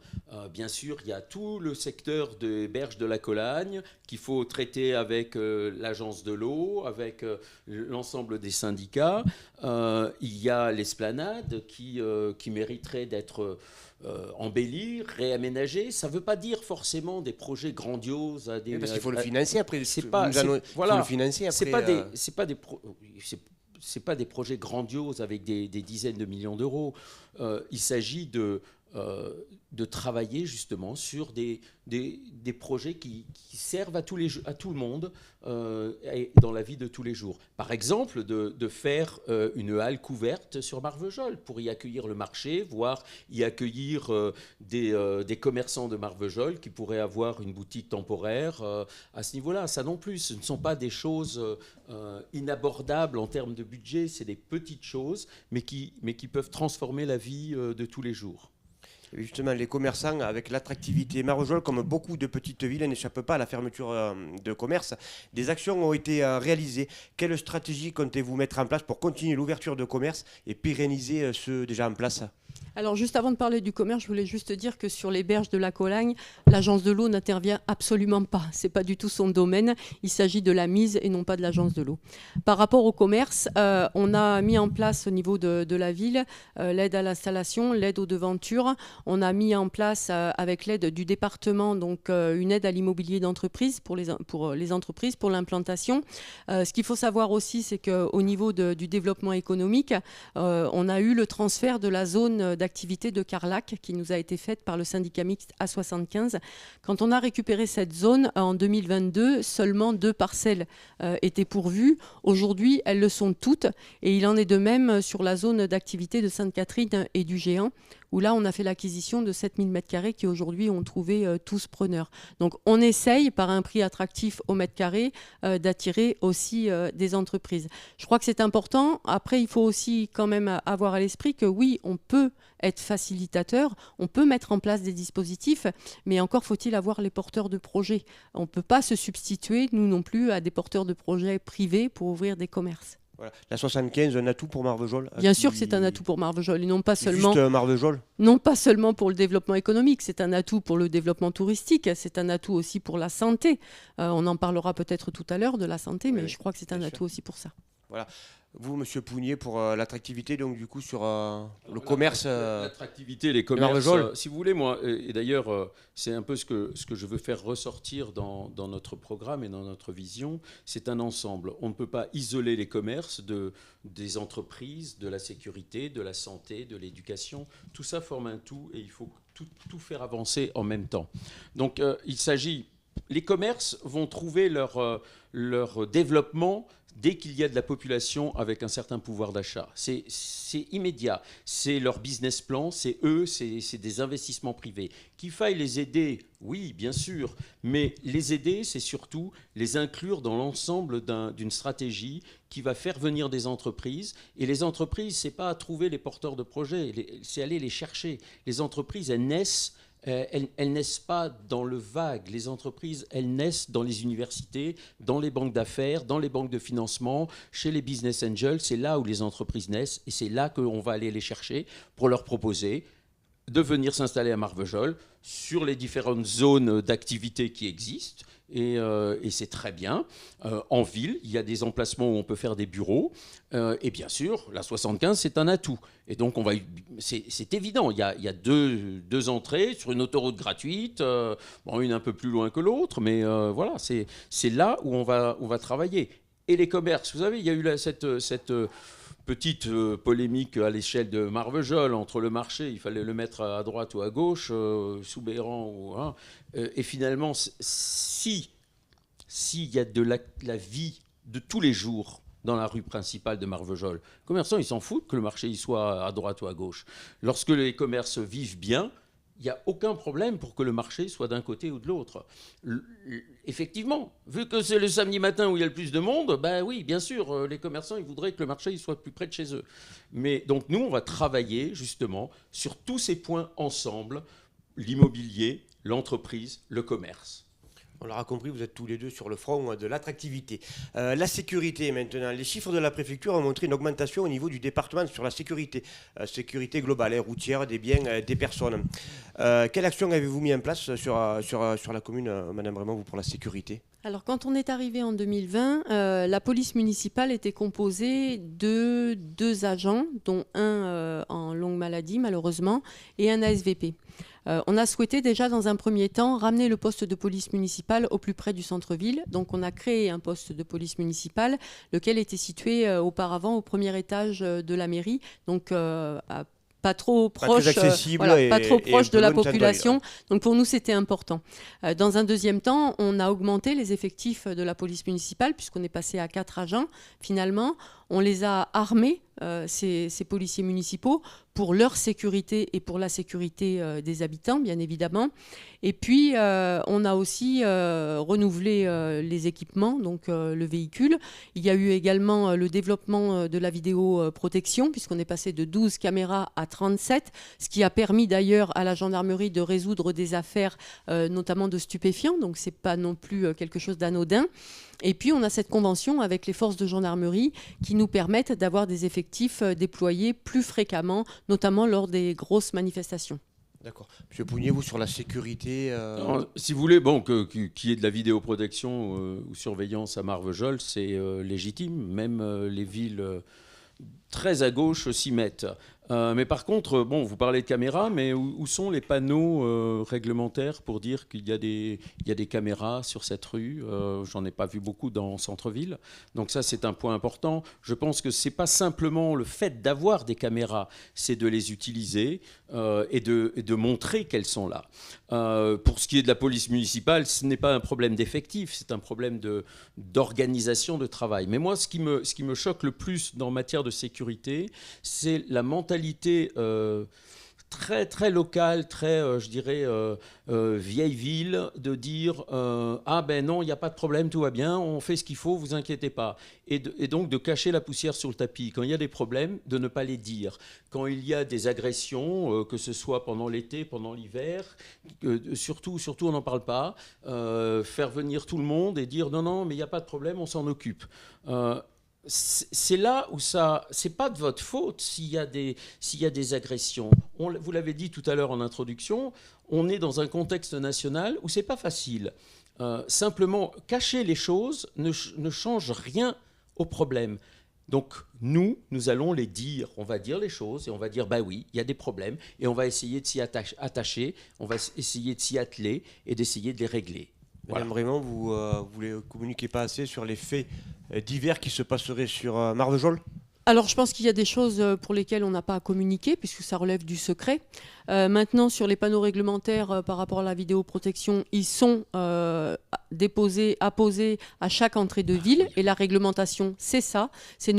bien sûr, il y a tout le secteur des berges de la Colagne qu'il faut traiter avec l'agence de l'eau, avec l'ensemble des syndicats. Il y a l'esplanade qui mériterait d'être embellie, réaménagée. Ça ne veut pas dire forcément des projets grandioses. Parce qu'il faut le financer après. C'est pas des projets grandioses avec des dizaines de millions d'euros. Il s'agit de travailler justement sur des projets qui servent à tout le monde et dans la vie de tous les jours. Par exemple, de faire une halle couverte sur Marvejols pour y accueillir le marché, voire y accueillir des commerçants de Marvejols qui pourraient avoir une boutique temporaire à ce niveau-là. Ça non plus, ce ne sont pas des choses inabordables en termes de budget, c'est des petites choses, mais qui peuvent transformer la vie de tous les jours. Justement, les commerçants, avec l'attractivité Marvejols, comme beaucoup de petites villes, n'échappent pas à la fermeture de commerce. Des actions ont été réalisées. Quelle stratégie comptez-vous mettre en place pour continuer l'ouverture de commerce et pérenniser ceux déjà en place ? Alors, juste avant de parler du commerce, je voulais juste dire que sur les berges de la Colagne, l'agence de l'eau n'intervient absolument pas. Ce n'est pas du tout son domaine. Il s'agit de la mise et non pas de l'agence de l'eau. Par rapport au commerce, on a mis en place au niveau de la ville l'aide à l'installation, l'aide aux devantures. On a mis en place, avec l'aide du département, donc, une aide à l'immobilier d'entreprise pour les entreprises, pour l'implantation. Ce qu'il faut savoir aussi, c'est qu'au niveau du développement économique, on a eu le transfert de la zone d'activité de Carlac qui nous a été faite par le syndicat mixte A75. Quand on a récupéré cette zone en 2022, seulement 2 parcelles étaient pourvues. Aujourd'hui, elles le sont toutes et il en est de même sur la zone d'activité de Sainte-Catherine et du Géant, où là, on a fait l'acquisition de 7000 m² qui aujourd'hui ont trouvé tous preneurs. Donc, on essaye, par un prix attractif au mètre carré, d'attirer aussi des entreprises. Je crois que c'est important. Après, il faut aussi quand même avoir à l'esprit que oui, on peut être facilitateur, on peut mettre en place des dispositifs, mais encore faut-il avoir les porteurs de projets. On ne peut pas se substituer, nous non plus, à des porteurs de projets privés pour ouvrir des commerces. Voilà. La 75, un atout pour Marvejols. Bien sûr que c'est un atout pour Marvejols, et non pas seulement. Juste Marvejols. Non pas seulement pour le développement économique, c'est un atout pour le développement touristique, c'est un atout aussi pour la santé. On en parlera peut-être tout à l'heure de la santé, mais je crois que c'est un atout aussi pour ça. Voilà. Vous, Monsieur Pougnier, pour l'attractivité, donc du coup sur le commerce. L'attractivité, les commerces. Si vous voulez, moi, et d'ailleurs, c'est un peu ce que je veux faire ressortir dans notre programme et dans notre vision. C'est un ensemble. On ne peut pas isoler les commerces des entreprises, de la sécurité, de la santé, de l'éducation. Tout ça forme un tout et il faut tout faire avancer en même temps. Donc, il s'agit. Les commerces vont trouver leur développement dès qu'il y a de la population avec un certain pouvoir d'achat. C'est immédiat. C'est leur business plan, c'est eux, c'est des investissements privés. Qu'il faille les aider, oui, bien sûr, mais les aider, c'est surtout les inclure dans l'ensemble d'une stratégie qui va faire venir des entreprises. Et les entreprises, ce n'est pas à trouver les porteurs de projets, c'est aller les chercher. Les entreprises, elles naissent. Elles naissent pas dans le vague. Les entreprises, elles naissent dans les universités, dans les banques d'affaires, dans les banques de financement, chez les business angels. C'est là où les entreprises naissent et c'est là qu'on va aller les chercher pour leur proposer de venir s'installer à Marvejols sur les différentes zones d'activité qui existent. Et c'est très bien. En ville, il y a des emplacements où on peut faire des bureaux. Et bien sûr, la 75, c'est un atout. Et donc, c'est évident. Il y a deux entrées sur une autoroute gratuite, une un peu plus loin que l'autre. Mais voilà, c'est là où on va travailler. Et les commerces, vous savez, il y a eu cette petite polémique à l'échelle de Marvejols entre le marché, il fallait le mettre à droite ou à gauche, sous Béran. Et finalement, s'il y a de la vie de tous les jours dans la rue principale de Marvejols, les commerçants, ils s'en foutent que le marché il soit à droite ou à gauche. Lorsque les commerces vivent bien, il n'y a aucun problème pour que le marché soit d'un côté ou de l'autre. Effectivement, vu que c'est le samedi matin où il y a le plus de monde, ben oui, bien sûr, les commerçants, ils voudraient que le marché il soit plus près de chez eux. Mais donc nous, on va travailler justement sur tous ces points ensemble, l'immobilier, l'entreprise, le commerce. On l'aura compris, vous êtes tous les deux sur le front de l'attractivité. La sécurité maintenant. Les chiffres de la préfecture ont montré une augmentation au niveau du département sur la sécurité. Sécurité globale, routière, des biens, des personnes. Quelle action avez-vous mis en place sur la commune, Madame Brémond, vous, pour la sécurité ? Alors, quand on est arrivé en 2020, la police municipale était composée de 2 agents, dont un en longue maladie, malheureusement, et un ASVP. On a souhaité déjà, dans un premier temps, ramener le poste de police municipale au plus près du centre-ville. Donc, on a créé un poste de police municipale, lequel était situé auparavant au premier étage de la mairie, donc pas trop proche de la population. Donc pour nous, c'était important. Dans un deuxième temps, on a augmenté les effectifs de la police municipale, puisqu'on est passé à 4 agents. Finalement, on les a armés, ces policiers municipaux, pour leur sécurité et pour la sécurité des habitants, bien évidemment. Et puis, on a aussi renouvelé les équipements, donc le véhicule. Il y a eu également le développement de la vidéoprotection, puisqu'on est passé de 12 caméras à 37, ce qui a permis d'ailleurs à la gendarmerie de résoudre des affaires, notamment de stupéfiants. Donc, ce n'est pas non plus quelque chose d'anodin. Et puis, on a cette convention avec les forces de gendarmerie qui nous permettent d'avoir des effectifs déployés plus fréquemment, notamment lors des grosses manifestations. D'accord. Monsieur Pougnier, vous, sur la sécurité Alors, si vous voulez, qu'il y ait de la vidéoprotection ou surveillance à Marvejols, c'est légitime. Même les villes très à gauche s'y mettent. Mais par contre, vous parlez de caméras, mais où sont les panneaux réglementaires pour dire qu'il y a des caméras sur cette rue ? J'en ai pas vu beaucoup dans centre-ville. Donc ça, c'est un point important. Je pense que c'est pas simplement le fait d'avoir des caméras, c'est de les utiliser et de montrer qu'elles sont là. Pour ce qui est de la police municipale, ce n'est pas un problème d'effectif, c'est un problème d'organisation de travail. Mais moi, ce qui me choque le plus en matière de sécurité, c'est la mentalité très, très locale, très, je dirais, vieille ville, de dire ah ben non, il n'y a pas de problème, tout va bien, on fait ce qu'il faut, vous inquiétez pas. Et donc de cacher la poussière sur le tapis. Quand il y a des problèmes, de ne pas les dire. Quand il y a des agressions, que ce soit pendant l'été, pendant l'hiver, surtout on n'en parle pas. Faire venir tout le monde et dire non, mais il n'y a pas de problème, on s'en occupe. c'est là où c'est pas de votre faute s'il y a des agressions. Vous l'avez dit tout à l'heure en introduction, on est dans un contexte national où c'est pas facile. Simplement, cacher les choses ne change rien au problème. Donc nous allons les dire, on va dire les choses et on va dire bah oui, il y a des problèmes et on va essayer de s'y attacher, on va essayer de s'y atteler et d'essayer de les régler. Madame Raymond, vous ne communiquez pas assez sur les faits divers qui se passeraient sur Marvejols ? Alors, je pense qu'il y a des choses pour lesquelles on n'a pas à communiquer, puisque ça relève du secret. Maintenant, sur les panneaux réglementaires par rapport à la vidéoprotection, ils sont apposés à chaque entrée de ville. Et la réglementation, c'est ça. C'est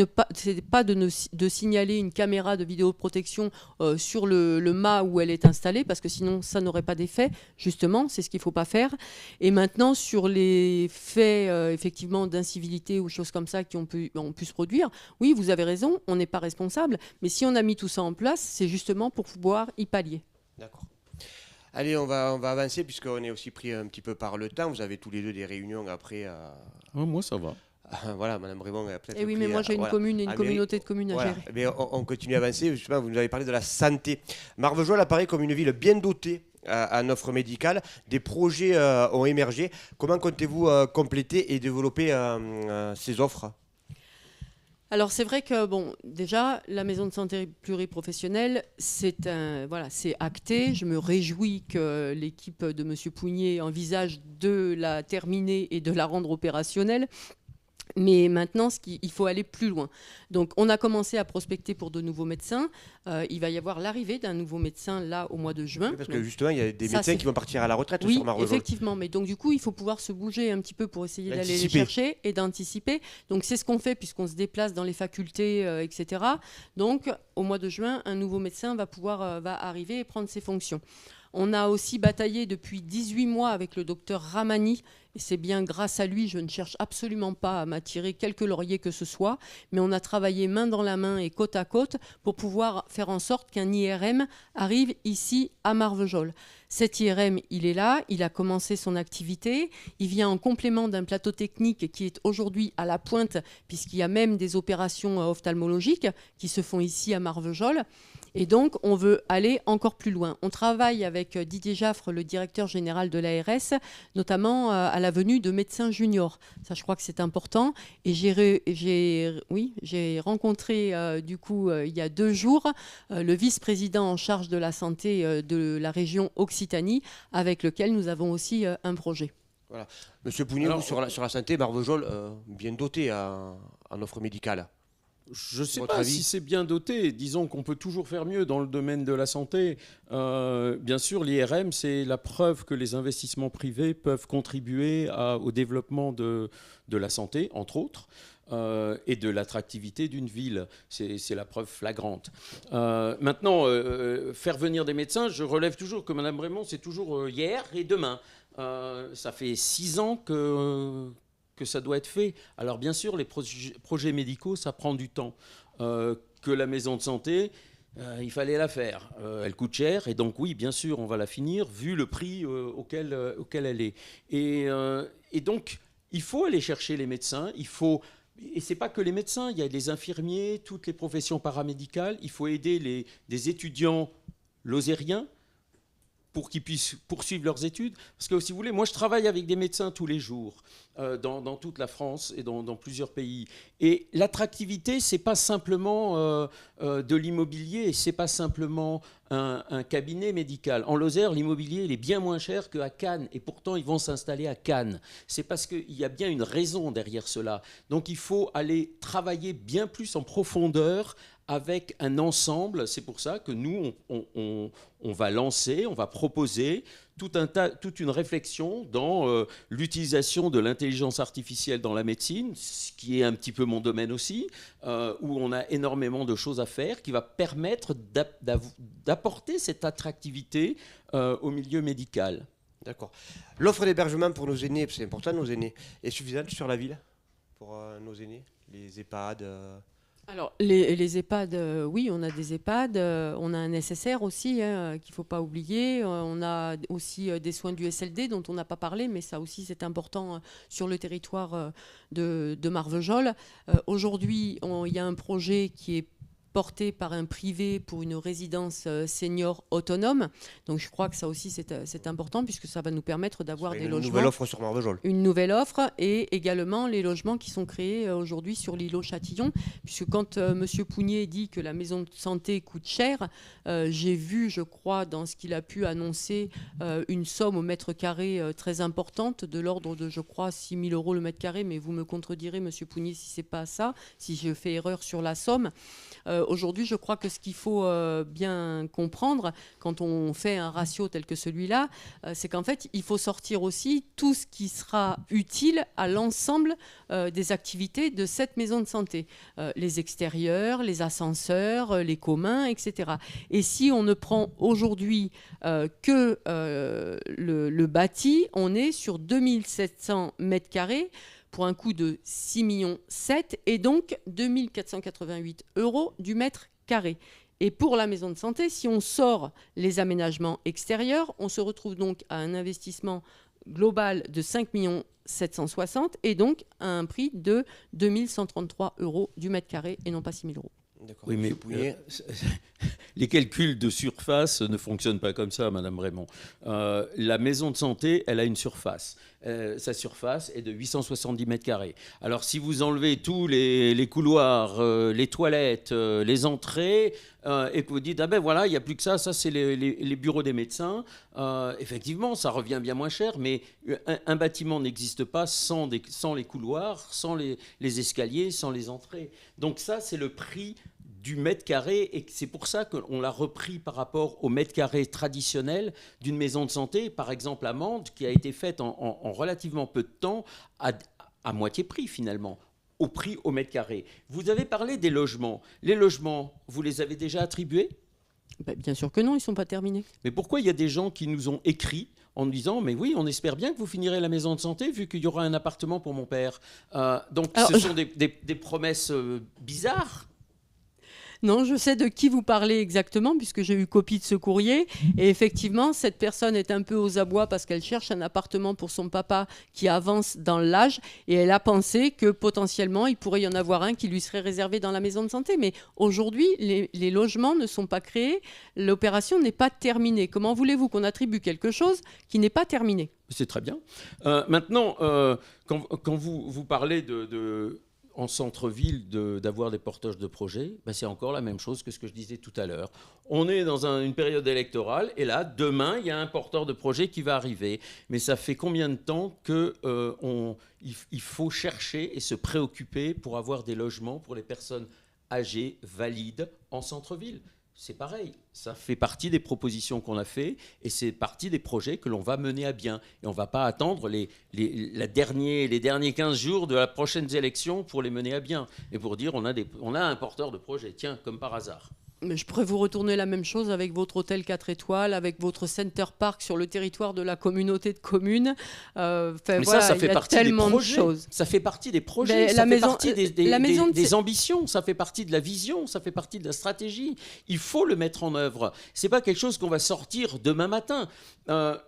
pas de signaler une caméra de vidéoprotection sur le mât où elle est installée, parce que sinon, ça n'aurait pas d'effet. Justement, c'est ce qu'il ne faut pas faire. Et maintenant, sur les faits, effectivement, d'incivilité ou choses comme ça qui ont pu se produire, oui, vous avez raison. On n'est pas responsable, mais si on a mis tout ça en place, c'est justement pour pouvoir y pallier. D'accord. Allez, on va avancer puisqu'on est aussi pris un petit peu par le temps. Vous avez tous les deux des réunions après. Moi, ça va. Voilà, Madame Raymond a peut-être. Et oui, mais moi j'ai une commune et une communauté de communes à gérer. Mais on continue à avancer. Justement, vous nous avez parlé de la santé. Marvejols apparaît comme une ville bien dotée en offre médicale. Des projets ont émergé. Comment comptez-vous compléter et développer ces offres ? Alors c'est vrai que déjà la maison de santé pluriprofessionnelle, c'est acté. Je me réjouis que l'équipe de Monsieur Pougnier envisage de la terminer et de la rendre opérationnelle. Mais maintenant, il faut aller plus loin. Donc, on a commencé à prospecter pour de nouveaux médecins. Il va y avoir l'arrivée d'un nouveau médecin là au mois de juin. Oui, parce que justement, il y a des médecins qui vont partir à la retraite sur Marvejols. Oui, effectivement. Mais donc, du coup, il faut pouvoir se bouger un petit peu pour essayer d'aller les chercher et d'anticiper. Donc, c'est ce qu'on fait puisqu'on se déplace dans les facultés, etc. Donc, au mois de juin, un nouveau médecin va arriver et prendre ses fonctions. On a aussi bataillé depuis 18 mois avec le docteur Ramani. Et c'est bien grâce à lui, je ne cherche absolument pas à m'attirer quelque laurier que ce soit, mais on a travaillé main dans la main et côte à côte pour pouvoir faire en sorte qu'un IRM arrive ici à Marvejols. Cet IRM, il est là, il a commencé son activité, il vient en complément d'un plateau technique qui est aujourd'hui à la pointe, puisqu'il y a même des opérations ophtalmologiques qui se font ici à Marvejols. Et donc, on veut aller encore plus loin. On travaille avec Didier Jaffre, le directeur général de l'ARS, notamment à la venue de médecins juniors. Ça, je crois que c'est important. Et j'ai rencontré, du coup, il y a 2 jours, le vice-président en charge de la santé de la région Occitanie, avec lequel nous avons aussi un projet. Voilà. Monsieur Pougnier, sur la santé, Marvejols, bien doté en offre médicale. Je ne sais pas si c'est bien doté. Disons qu'on peut toujours faire mieux dans le domaine de la santé. Bien sûr, l'IRM, c'est la preuve que les investissements privés peuvent contribuer au développement de la santé, entre autres, et de l'attractivité d'une ville. C'est la preuve flagrante. Maintenant, faire venir des médecins, je relève toujours que Mme Raymond, c'est toujours hier et demain. Ça fait 6 ans que ça doit être fait. Alors bien sûr, les projets médicaux, ça prend du temps. Que la maison de santé, il fallait la faire. Elle coûte cher, et donc oui, bien sûr, on va la finir, vu le prix auquel elle est. Et donc, il faut aller chercher les médecins, et c'est pas que les médecins, il y a les infirmiers, toutes les professions paramédicales, il faut aider des étudiants lozériens, pour qu'ils puissent poursuivre leurs études. Parce que, si vous voulez, moi, je travaille avec des médecins tous les jours, dans toute la France et dans plusieurs pays. Et l'attractivité, ce n'est pas simplement de l'immobilier, ce n'est pas simplement un cabinet médical. En Lozère, l'immobilier, il est bien moins cher qu'à Cannes, et pourtant, ils vont s'installer à Cannes. C'est parce qu'il y a bien une raison derrière cela. Donc, il faut aller travailler bien plus en profondeur avec un ensemble. C'est pour ça que nous, on va lancer, on va proposer toute une réflexion dans l'utilisation de l'intelligence artificielle dans la médecine, ce qui est un petit peu mon domaine aussi, où on a énormément de choses à faire, qui va permettre d'apporter cette attractivité au milieu médical. D'accord. L'offre d'hébergement pour nos aînés, c'est important, nos aînés, est suffisante sur la ville pour nos aînés, les EHPAD Alors, les EHPAD, oui, on a des EHPAD, on a un SSR aussi, hein, qu'il ne faut pas oublier. On a aussi des soins du SLD dont on n'a pas parlé, mais ça aussi, c'est important sur le territoire de Marvejols. Aujourd'hui, il y a un projet qui est porté par un privé pour une résidence senior autonome. Donc je crois que ça aussi c'est important puisque ça va nous permettre d'avoir des logements. Une nouvelle offre sur Marvejols. Une nouvelle offre et également les logements qui sont créés aujourd'hui sur l'îlot Châtillon. Puisque quand M. Pougnier dit que la maison de santé coûte cher, j'ai vu, je crois, dans ce qu'il a pu annoncer, une somme au mètre carré très importante, de l'ordre de, je crois, 6 000 € le mètre carré. Mais vous me contredirez, M. Pougnier, si ce n'est pas ça, si je fais erreur sur la somme. Aujourd'hui, je crois que ce qu'il faut bien comprendre quand on fait un ratio tel que celui-là, c'est qu'en fait, il faut sortir aussi tout ce qui sera utile à l'ensemble des activités de cette maison de santé. Les extérieurs, les ascenseurs, les communs, etc. Et si on ne prend aujourd'hui que le bâti, on est sur 2700 mètres carrés pour un coût de 6,7 millions et donc 2 488 € du mètre carré. Et pour la maison de santé, si on sort les aménagements extérieurs, on se retrouve donc à un investissement global de 5 760 000 et donc à un prix de 2 133 € du mètre carré et non pas 6 000 €. D'accord. Oui, mais les calculs de surface ne fonctionnent pas comme ça, Madame Raymond. La maison de santé, elle a une surface. Sa surface est de 870 mètres carrés. Alors, si vous enlevez tous les couloirs, les toilettes, les entrées, et que vous dites, ah ben voilà, il n'y a plus que ça, c'est les bureaux des médecins, effectivement, ça revient bien moins cher, mais un bâtiment n'existe pas sans les couloirs, sans les escaliers, sans les entrées. Donc ça, c'est le prix du mètre carré, et c'est pour ça qu'on l'a repris par rapport au mètre carré traditionnel d'une maison de santé, par exemple à Mende, qui a été faite en relativement peu de temps, à moitié prix finalement, au prix au mètre carré. Vous avez parlé des logements. Les logements, vous les avez déjà attribués ? Bien sûr que non, ils ne sont pas terminés. Mais pourquoi il y a des gens qui nous ont écrit en nous disant « Mais oui, on espère bien que vous finirez la maison de santé vu qu'il y aura un appartement pour mon père. » Donc ce sont des promesses bizarres. Non, je sais de qui vous parlez exactement, puisque j'ai eu copie de ce courrier. Et effectivement, cette personne est un peu aux abois parce qu'elle cherche un appartement pour son papa qui avance dans l'âge. Et elle a pensé que potentiellement, il pourrait y en avoir un qui lui serait réservé dans la maison de santé. Mais aujourd'hui, les logements ne sont pas créés. L'opération n'est pas terminée. Comment voulez-vous qu'on attribue quelque chose qui n'est pas terminé ? C'est très bien. Maintenant, quand vous parlez en centre-ville d'avoir des porteurs de projets, c'est encore la même chose que ce que je disais tout à l'heure. On est dans une période électorale et là, demain, il y a un porteur de projet qui va arriver. Mais ça fait combien de temps qu'il faut chercher et se préoccuper pour avoir des logements pour les personnes âgées, valides, en centre-ville ? C'est pareil, ça fait partie des propositions qu'on a fait et c'est partie des projets que l'on va mener à bien. Et on ne va pas attendre les derniers 15 jours de la prochaine élection pour les mener à bien et pour dire on a un porteur de projet, tiens, comme par hasard. Mais je pourrais vous retourner la même chose avec votre hôtel 4 étoiles, avec votre Center Park sur le territoire de la communauté de communes. Mais voilà, ça fait partie des projets. Ça fait partie des projets, ça fait partie des ambitions, ça fait partie de la vision, ça fait partie de la stratégie. Il faut le mettre en œuvre. Ce n'est pas quelque chose qu'on va sortir demain matin. Là,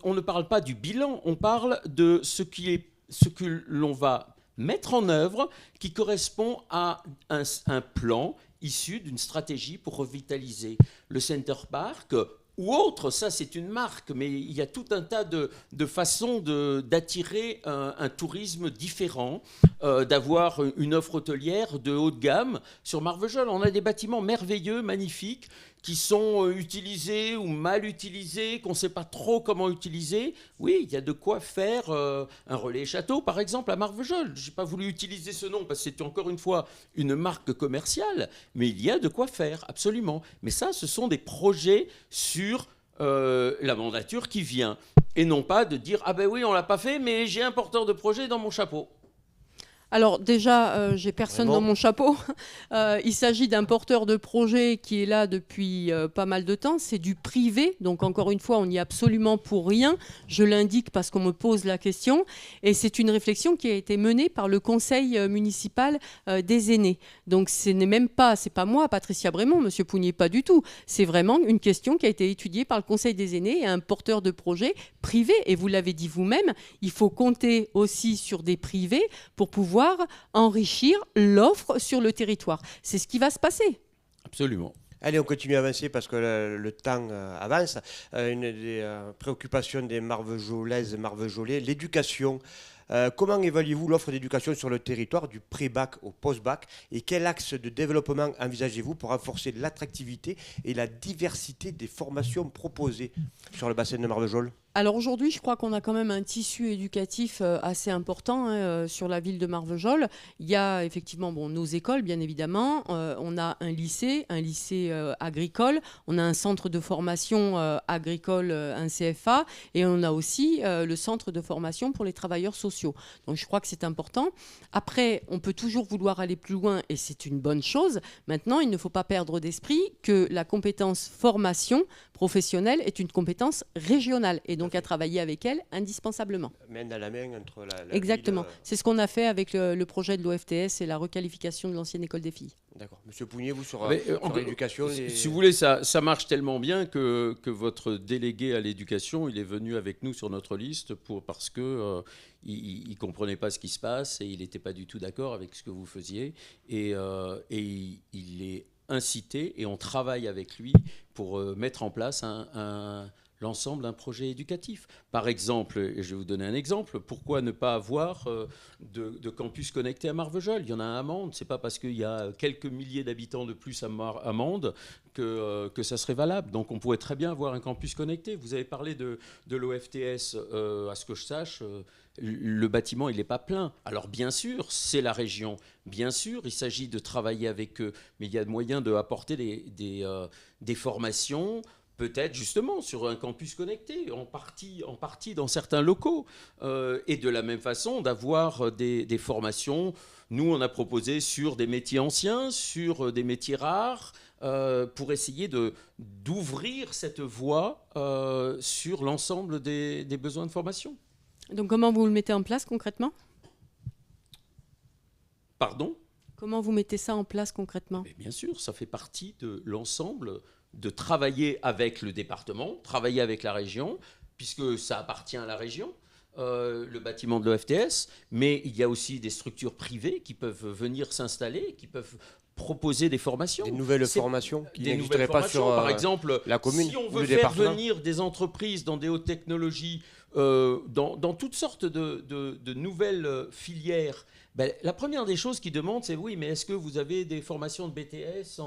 on ne parle pas du bilan, on parle de ce que l'on va mettre en œuvre qui correspond à un plan issu d'une stratégie pour revitaliser le Center Park ou autre. Ça, c'est une marque, mais il y a tout un tas de façons d'attirer un tourisme différent, d'avoir une offre hôtelière de haut de gamme. Sur Marvejols, on a des bâtiments merveilleux, magnifiques, qui sont utilisés ou mal utilisés, qu'on ne sait pas trop comment utiliser. Oui, il y a de quoi faire un relais château, par exemple, à Marvejols. Je n'ai pas voulu utiliser ce nom parce que c'est encore une fois une marque commerciale, mais il y a de quoi faire, absolument. Mais ça, ce sont des projets sur la mandature qui vient. Et non pas de dire « Ah ben oui, on ne l'a pas fait, mais j'ai un porteur de projet dans mon chapeau ». Alors déjà, j'ai personne dans mon chapeau. Il s'agit d'un porteur de projet qui est là depuis pas mal de temps. C'est du privé, donc encore une fois, on n'y est absolument pour rien. Je l'indique parce qu'on me pose la question. Et c'est une réflexion qui a été menée par le conseil municipal des aînés. Donc c'est pas moi, Patricia Brémond, Monsieur Pougnier, pas du tout. C'est vraiment une question qui a été étudiée par le conseil des aînés et un porteur de projet privé. Et vous l'avez dit vous-même, il faut compter aussi sur des privés pour pouvoir enrichir l'offre sur le territoire. C'est ce qui va se passer. Absolument. Allez, on continue à avancer parce que le temps avance. Une des préoccupations des Marvejolaises, Marvejolais, l'éducation. Comment évaluez-vous l'offre d'éducation sur le territoire du pré-bac au post-bac et quel axe de développement envisagez-vous pour renforcer l'attractivité et la diversité des formations proposées sur le bassin de Marvejols ? Alors aujourd'hui, je crois qu'on a quand même un tissu éducatif assez important sur la ville de Marvejols. Il y a effectivement nos écoles, bien évidemment. On a un lycée agricole. On a un centre de formation agricole, un CFA. Et on a aussi le centre de formation pour les travailleurs sociaux. Donc je crois que c'est important. Après, on peut toujours vouloir aller plus loin et c'est une bonne chose. Maintenant, il ne faut pas perdre d'esprit que la compétence formation professionnelle est une compétence régionale et donc à travailler avec elle indispensablement. Main dans la main entre la Exactement. ville, C'est ce qu'on a fait avec le projet de l'OFTS et la requalification de l'ancienne école des filles. D'accord. Monsieur Pougnier, vous sur l'éducation Si vous voulez, ça marche tellement bien que votre délégué à l'éducation, il est venu avec nous sur notre liste parce que il ne comprenait pas ce qui se passe et il n'était pas du tout d'accord avec ce que vous faisiez. Et il est incité et on travaille avec lui pour mettre en place l'ensemble d'un projet éducatif. Par exemple, et je vais vous donner un exemple, pourquoi ne pas avoir de campus connectés à Marvejols ? Il y en a un à Mende, c'est pas parce qu'il y a quelques milliers d'habitants de plus à Mende que ça serait valable. Donc on pourrait très bien avoir un campus connecté. Vous avez parlé de l'OFTS, à ce que je sache, le bâtiment il n'est pas plein. Alors bien sûr, c'est la région. Bien sûr, il s'agit de travailler avec eux, mais il y a moyen d'apporter des formations, peut-être justement sur un campus connecté, en partie dans certains locaux. Et de la même façon, d'avoir des formations. Nous, on a proposé sur des métiers anciens, sur des métiers rares, pour essayer d'ouvrir cette voie sur l'ensemble des besoins de formation. Donc comment vous le mettez en place concrètement ? Pardon ? Comment vous mettez ça en place concrètement ? Mais bien sûr, ça fait partie de l'ensemble de travailler avec le département, travailler avec la région, puisque ça appartient à la région, le bâtiment de l'OFTS, mais il y a aussi des structures privées qui peuvent venir s'installer, qui peuvent proposer des formations. Des nouvelles formations qui n'existeraient pas sur par exemple, la commune si on ou veut le faire département. venir des entreprises dans des hautes technologies, dans toutes sortes de nouvelles filières, la première des choses qu'ils demandent, c'est oui, mais est-ce que vous avez des formations de BTS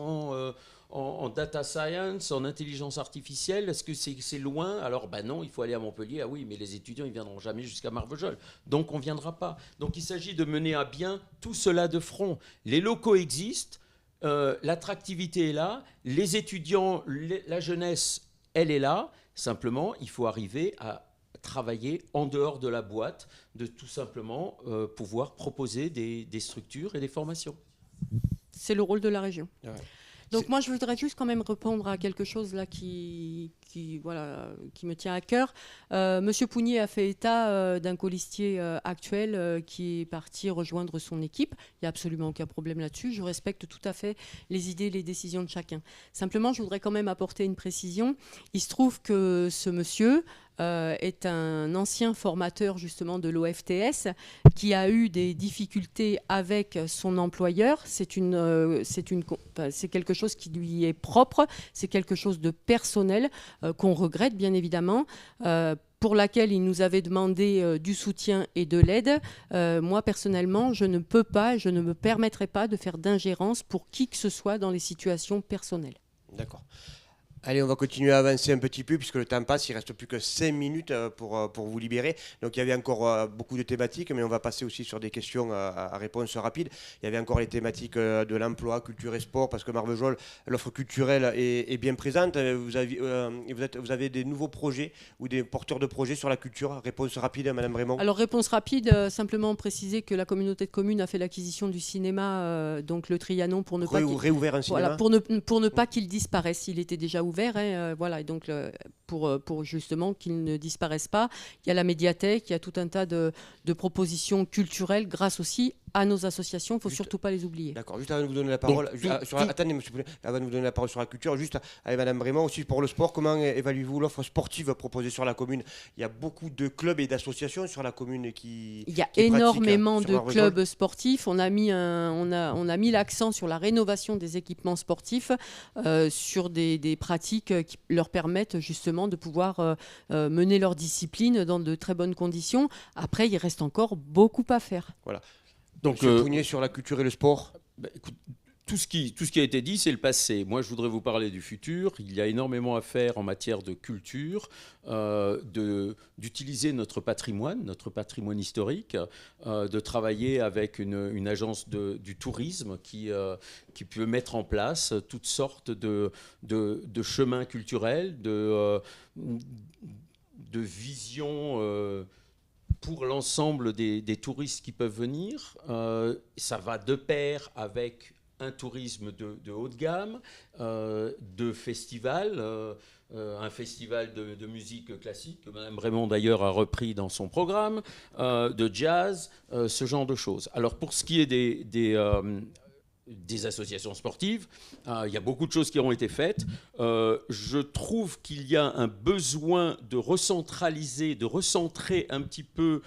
en data science, en intelligence artificielle, est-ce que c'est loin ? Alors, non, il faut aller à Montpellier. Ah oui, mais les étudiants, ils ne viendront jamais jusqu'à Marvejols. Donc, on ne viendra pas. Donc, il s'agit de mener à bien tout cela de front. Les locaux existent, l'attractivité est là, les étudiants, la jeunesse, elle est là. Simplement, il faut arriver à travailler en dehors de la boîte, de tout simplement pouvoir proposer des structures et des formations. C'est le rôle de la région. Ouais. Donc moi, je voudrais juste quand même répondre à quelque chose là qui me tient à cœur. Monsieur Pougnier a fait état d'un colistier actuel qui est parti rejoindre son équipe. Il n'y a absolument aucun problème là-dessus. Je respecte tout à fait les idées et les décisions de chacun. Simplement, je voudrais quand même apporter une précision. Il se trouve que ce monsieur est un ancien formateur justement de l'OFTS qui a eu des difficultés avec son employeur. C'est quelque chose qui lui est propre, c'est quelque chose de personnel qu'on regrette bien évidemment. Pour laquelle il nous avait demandé du soutien et de l'aide. Moi, personnellement, je ne peux pas, je ne me permettrai pas de faire d'ingérence pour qui que ce soit dans les situations personnelles. D'accord. Allez, on va continuer à avancer un petit peu puisque le temps passe, il reste plus que 5 minutes pour vous libérer. Donc il y avait encore beaucoup de thématiques, mais on va passer aussi sur des questions à réponse rapide. Il y avait encore les thématiques de l'emploi, culture et sport, parce que Marvejols, l'offre culturelle est bien présente. Vous avez des nouveaux projets ou des porteurs de projets sur la culture? Réponse rapide, Madame Brémond. Alors réponse rapide, simplement préciser que la communauté de communes a fait l'acquisition du cinéma, donc le Trianon, pour ne pas réouvert un cinéma. Voilà, pour ne pas qu'il disparaisse. Il était déjà ouvert, voilà, et donc pour justement qu'il ne disparaisse pas. Il y a la médiathèque, il y a tout un tas de propositions culturelles grâce aussi à nos associations, il ne faut surtout pas les oublier. D'accord, juste avant de vous donner la parole, attendez, monsieur Poulet, avant de vous donner la parole sur la culture, juste avec Madame Brémond, aussi pour le sport, comment évaluez-vous l'offre sportive proposée sur la commune? Il y a beaucoup de clubs et d'associations sur la commune qui Il y a énormément de clubs sportifs. On a mis l'accent sur la rénovation des équipements sportifs, sur des pratiques qui leur permettent justement de pouvoir mener leur discipline dans de très bonnes conditions. Après, il reste encore beaucoup à faire. Voilà. Donc, Monsieur Pougnier, sur la culture et le sport. Écoute, tout ce qui a été dit, c'est le passé. Moi, je voudrais vous parler du futur. Il y a énormément à faire en matière de culture, d'utiliser notre patrimoine historique, de travailler avec une agence du tourisme qui peut mettre en place toutes sortes de chemins culturels, de visions pour l'ensemble des touristes qui peuvent venir. Ça va de pair avec un tourisme de haut de gamme, de festivals, un festival de musique classique que Mme Brémond d'ailleurs a repris dans son programme, de jazz, ce genre de choses. Alors pour ce qui est des associations sportives, il y a beaucoup de choses qui ont été faites. Je trouve qu'il y a un besoin de recentraliser, de recentrer un petit peu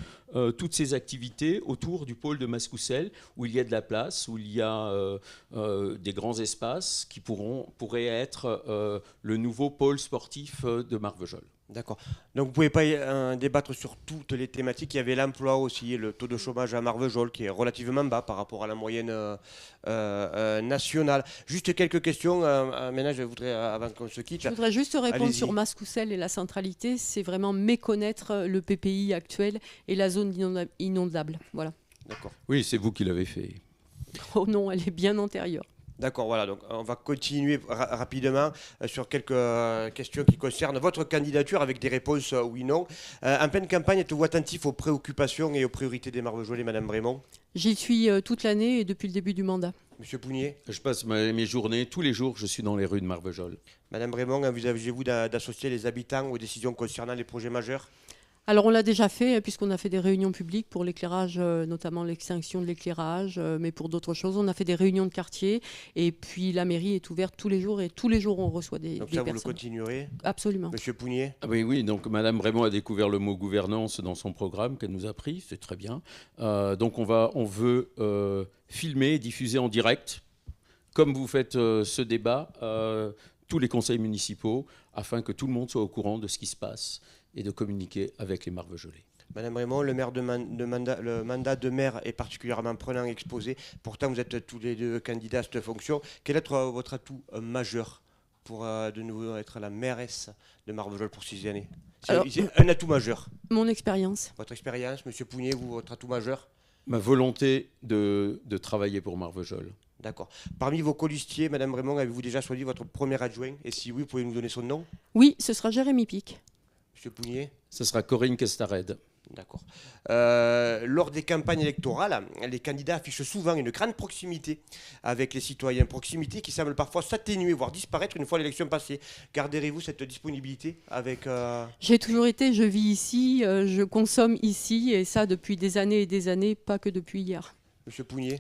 toutes ces activités autour du pôle de Mascoucel, où il y a de la place, où il y a des grands espaces qui pourraient être le nouveau pôle sportif de Marvejols. D'accord. Donc vous ne pouvez pas débattre sur toutes les thématiques. Il y avait l'emploi aussi, le taux de chômage à Marvejols qui est relativement bas par rapport à la moyenne nationale. Juste quelques questions. Maintenant, je voudrais, avant qu'on se quitte... Je voudrais juste répondre sur Mascoucel et la centralité. C'est vraiment méconnaître le PPI actuel et la zone inondable. Voilà. D'accord. Oui, c'est vous qui l'avez fait. Oh non, elle est bien antérieure. D'accord, voilà, donc on va continuer rapidement sur quelques questions qui concernent votre candidature avec des réponses oui/non. En pleine campagne, êtes-vous attentif aux préoccupations et aux priorités des Marvejolais, Madame Brémond? J'y suis toute l'année et depuis le début du mandat. Monsieur Pougnier? Je passe mes journées, tous les jours, je suis dans les rues de Marvejols. Madame Brémond, envisagez-vous d'associer les habitants aux décisions concernant les projets majeurs? Alors on l'a déjà fait puisqu'on a fait des réunions publiques pour l'éclairage, notamment l'extinction de l'éclairage, mais pour d'autres choses. On a fait des réunions de quartier et puis la mairie est ouverte tous les jours et tous les jours on reçoit des personnes. Donc ça, vous le continuerez? Absolument. Monsieur Pougnier? Oui, donc Madame Brémond a découvert le mot gouvernance dans son programme qu'elle nous a pris, c'est très bien. Donc on veut filmer, diffuser en direct, comme vous faites ce débat, tous les conseils municipaux, afin que tout le monde soit au courant de ce qui se passe et de communiquer avec les Marvejolais. Madame Brémond, le mandat de maire est particulièrement prenant et exposé. Pourtant, vous êtes tous les deux candidats à cette fonction. Quel est votre atout majeur pour de nouveau être la mairesse de Marvejols pour 6 années? C'est un atout majeur. Mon expérience. Votre expérience, Monsieur Pougnier, vous, votre atout majeur? Ma volonté de travailler pour Marvejols. D'accord. Parmi vos colistiers, Madame Brémond, avez-vous déjà choisi votre premier adjoint? Et si oui, vous pouvez nous donner son nom? Oui, ce sera Jérémy Pic. Monsieur Pougnier? Ce sera Corinne Kestared. D'accord. Lors des campagnes électorales, les candidats affichent souvent une grande proximité avec les citoyens. Proximité qui semble parfois s'atténuer, voire disparaître une fois l'élection passée. Garderez-vous cette disponibilité avec... J'ai toujours été, je vis ici, je consomme ici, et ça depuis des années et des années, pas que depuis hier. Monsieur Pougnier?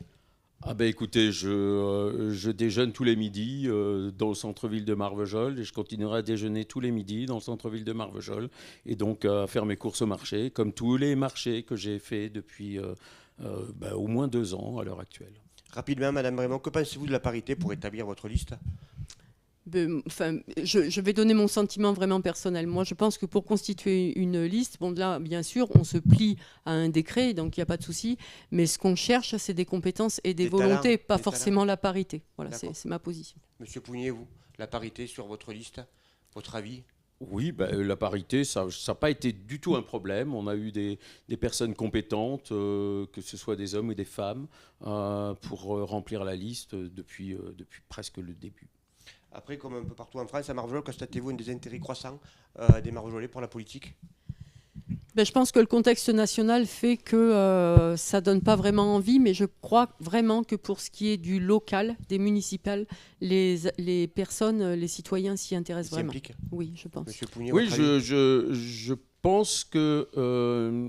Écoutez, je déjeune tous les midis dans le centre-ville de Marvejols et je continuerai à déjeuner tous les midis dans le centre-ville de Marvejols et donc à faire mes courses au marché, comme tous les marchés que j'ai fait depuis au moins 2 ans à l'heure actuelle. Rapidement, Madame Brémond, que pensez-vous de la parité pour établir votre liste? Je vais donner mon sentiment vraiment personnel. Moi, je pense que pour constituer une liste, bon, là, bien sûr, on se plie à un décret, donc il n'y a pas de souci. Mais ce qu'on cherche, c'est des compétences et des volontés, talents, pas forcément la parité. Voilà, c'est ma position. Monsieur Pougnier, vous, la parité sur votre liste? Votre avis ? Oui, la parité, ça n'a pas été du tout un problème. On a eu des personnes compétentes, que ce soit des hommes ou des femmes, pour remplir la liste depuis presque le début. Après, comme un peu partout en France, à Marvejols, constatez-vous un désintérêt croissant des Marvejolais pour la politique ? Je pense que le contexte national fait que ça ne donne pas vraiment envie, mais je crois vraiment que pour ce qui est du local, des municipales, les personnes, les citoyens s'y intéressent vraiment. Oui, je pense. Monsieur Pougnier, oui, je pense que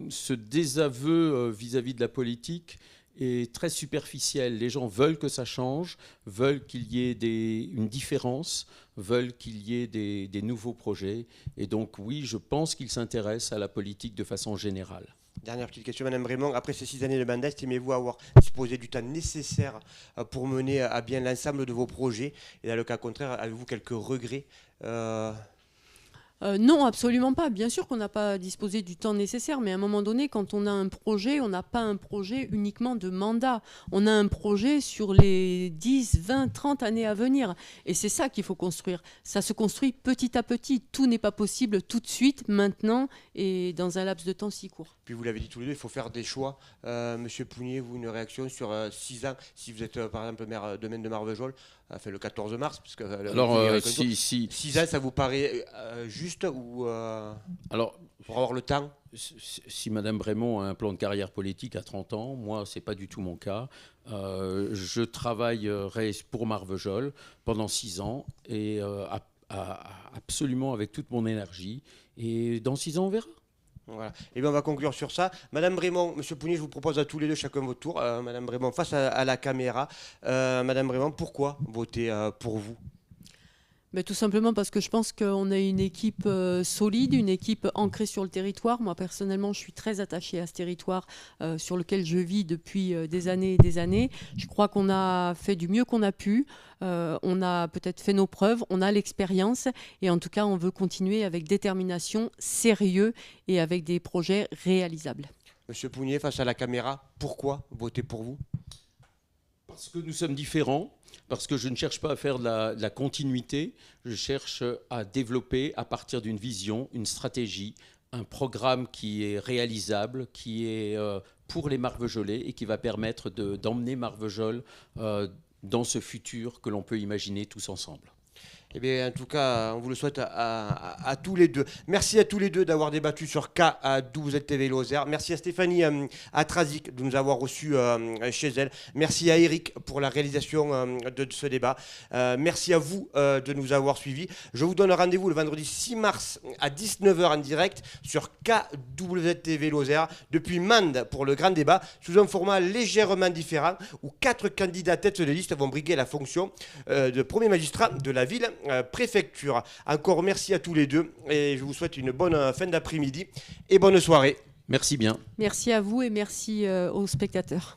ce désaveu vis-à-vis de la politique est très superficiel. Les gens veulent que ça change, veulent qu'il y ait une différence, veulent qu'il y ait des nouveaux projets. Et donc oui, je pense qu'ils s'intéressent à la politique de façon générale. Dernière petite question, Madame Brémond. Après ces 6 années de mandat, estimez-vous avoir disposé du temps nécessaire pour mener à bien l'ensemble de vos projets ? Et dans le cas contraire, avez-vous quelques regrets ? Non, absolument pas. Bien sûr qu'on n'a pas disposé du temps nécessaire, mais à un moment donné, quand on a un projet, on n'a pas un projet uniquement de mandat. On a un projet sur les 10, 20, 30 années à venir. Et c'est ça qu'il faut construire. Ça se construit petit à petit. Tout n'est pas possible tout de suite, maintenant, et dans un laps de temps si court. Puis vous l'avez dit tous les deux, il faut faire des choix. Monsieur Pougnier, vous, une réaction sur 6 ans, si vous êtes par exemple maire de Maine de Marvejols, le 14 mars, parce que alors, 6 ans, ça vous paraît juste ou alors, pour avoir le temps ? Si Madame Brémond a un plan de carrière politique à 30 ans, moi, ce n'est pas du tout mon cas. Je travaillerai pour Marvejols pendant 6 ans et absolument avec toute mon énergie. Et dans 6 ans, on verra. Voilà. Et bien on va conclure sur ça. Madame Brémond, Monsieur Pougnier, je vous propose à tous les deux chacun votre tour. Madame Brémond, face à la caméra. Madame Brémond, pourquoi voter pour vous ? Tout simplement parce que je pense qu'on a une équipe solide, une équipe ancrée sur le territoire. Moi, personnellement, je suis très attachée à ce territoire sur lequel je vis depuis des années et des années. Je crois qu'on a fait du mieux qu'on a pu. On a peut-être fait nos preuves, on a l'expérience. Et en tout cas, on veut continuer avec détermination, sérieux et avec des projets réalisables. Monsieur Pougnier, face à la caméra, pourquoi voter pour vous ? Parce que nous sommes différents, parce que je ne cherche pas à faire de la continuité, je cherche à développer à partir d'une vision, une stratégie, un programme qui est réalisable, qui est pour les Marvejolais et qui va permettre d'emmener Marvejols dans ce futur que l'on peut imaginer tous ensemble. Eh bien, en tout cas, on vous le souhaite à tous les deux. Merci à tous les deux d'avoir débattu sur K12TV Lozère. Merci à Stéphanie Atrazik de nous avoir reçus chez elle. Merci à Eric pour la réalisation de ce débat. Merci à vous de nous avoir suivis. Je vous donne rendez-vous le vendredi 6 mars à 19h en direct sur K12TV Lozère depuis Mende pour le grand débat sous un format légèrement différent où 4 candidats tête de liste vont briguer la fonction de premier magistrat de la ville préfecture. Encore merci à tous les deux et je vous souhaite une bonne fin d'après-midi et bonne soirée. Merci bien. Merci à vous et merci aux spectateurs.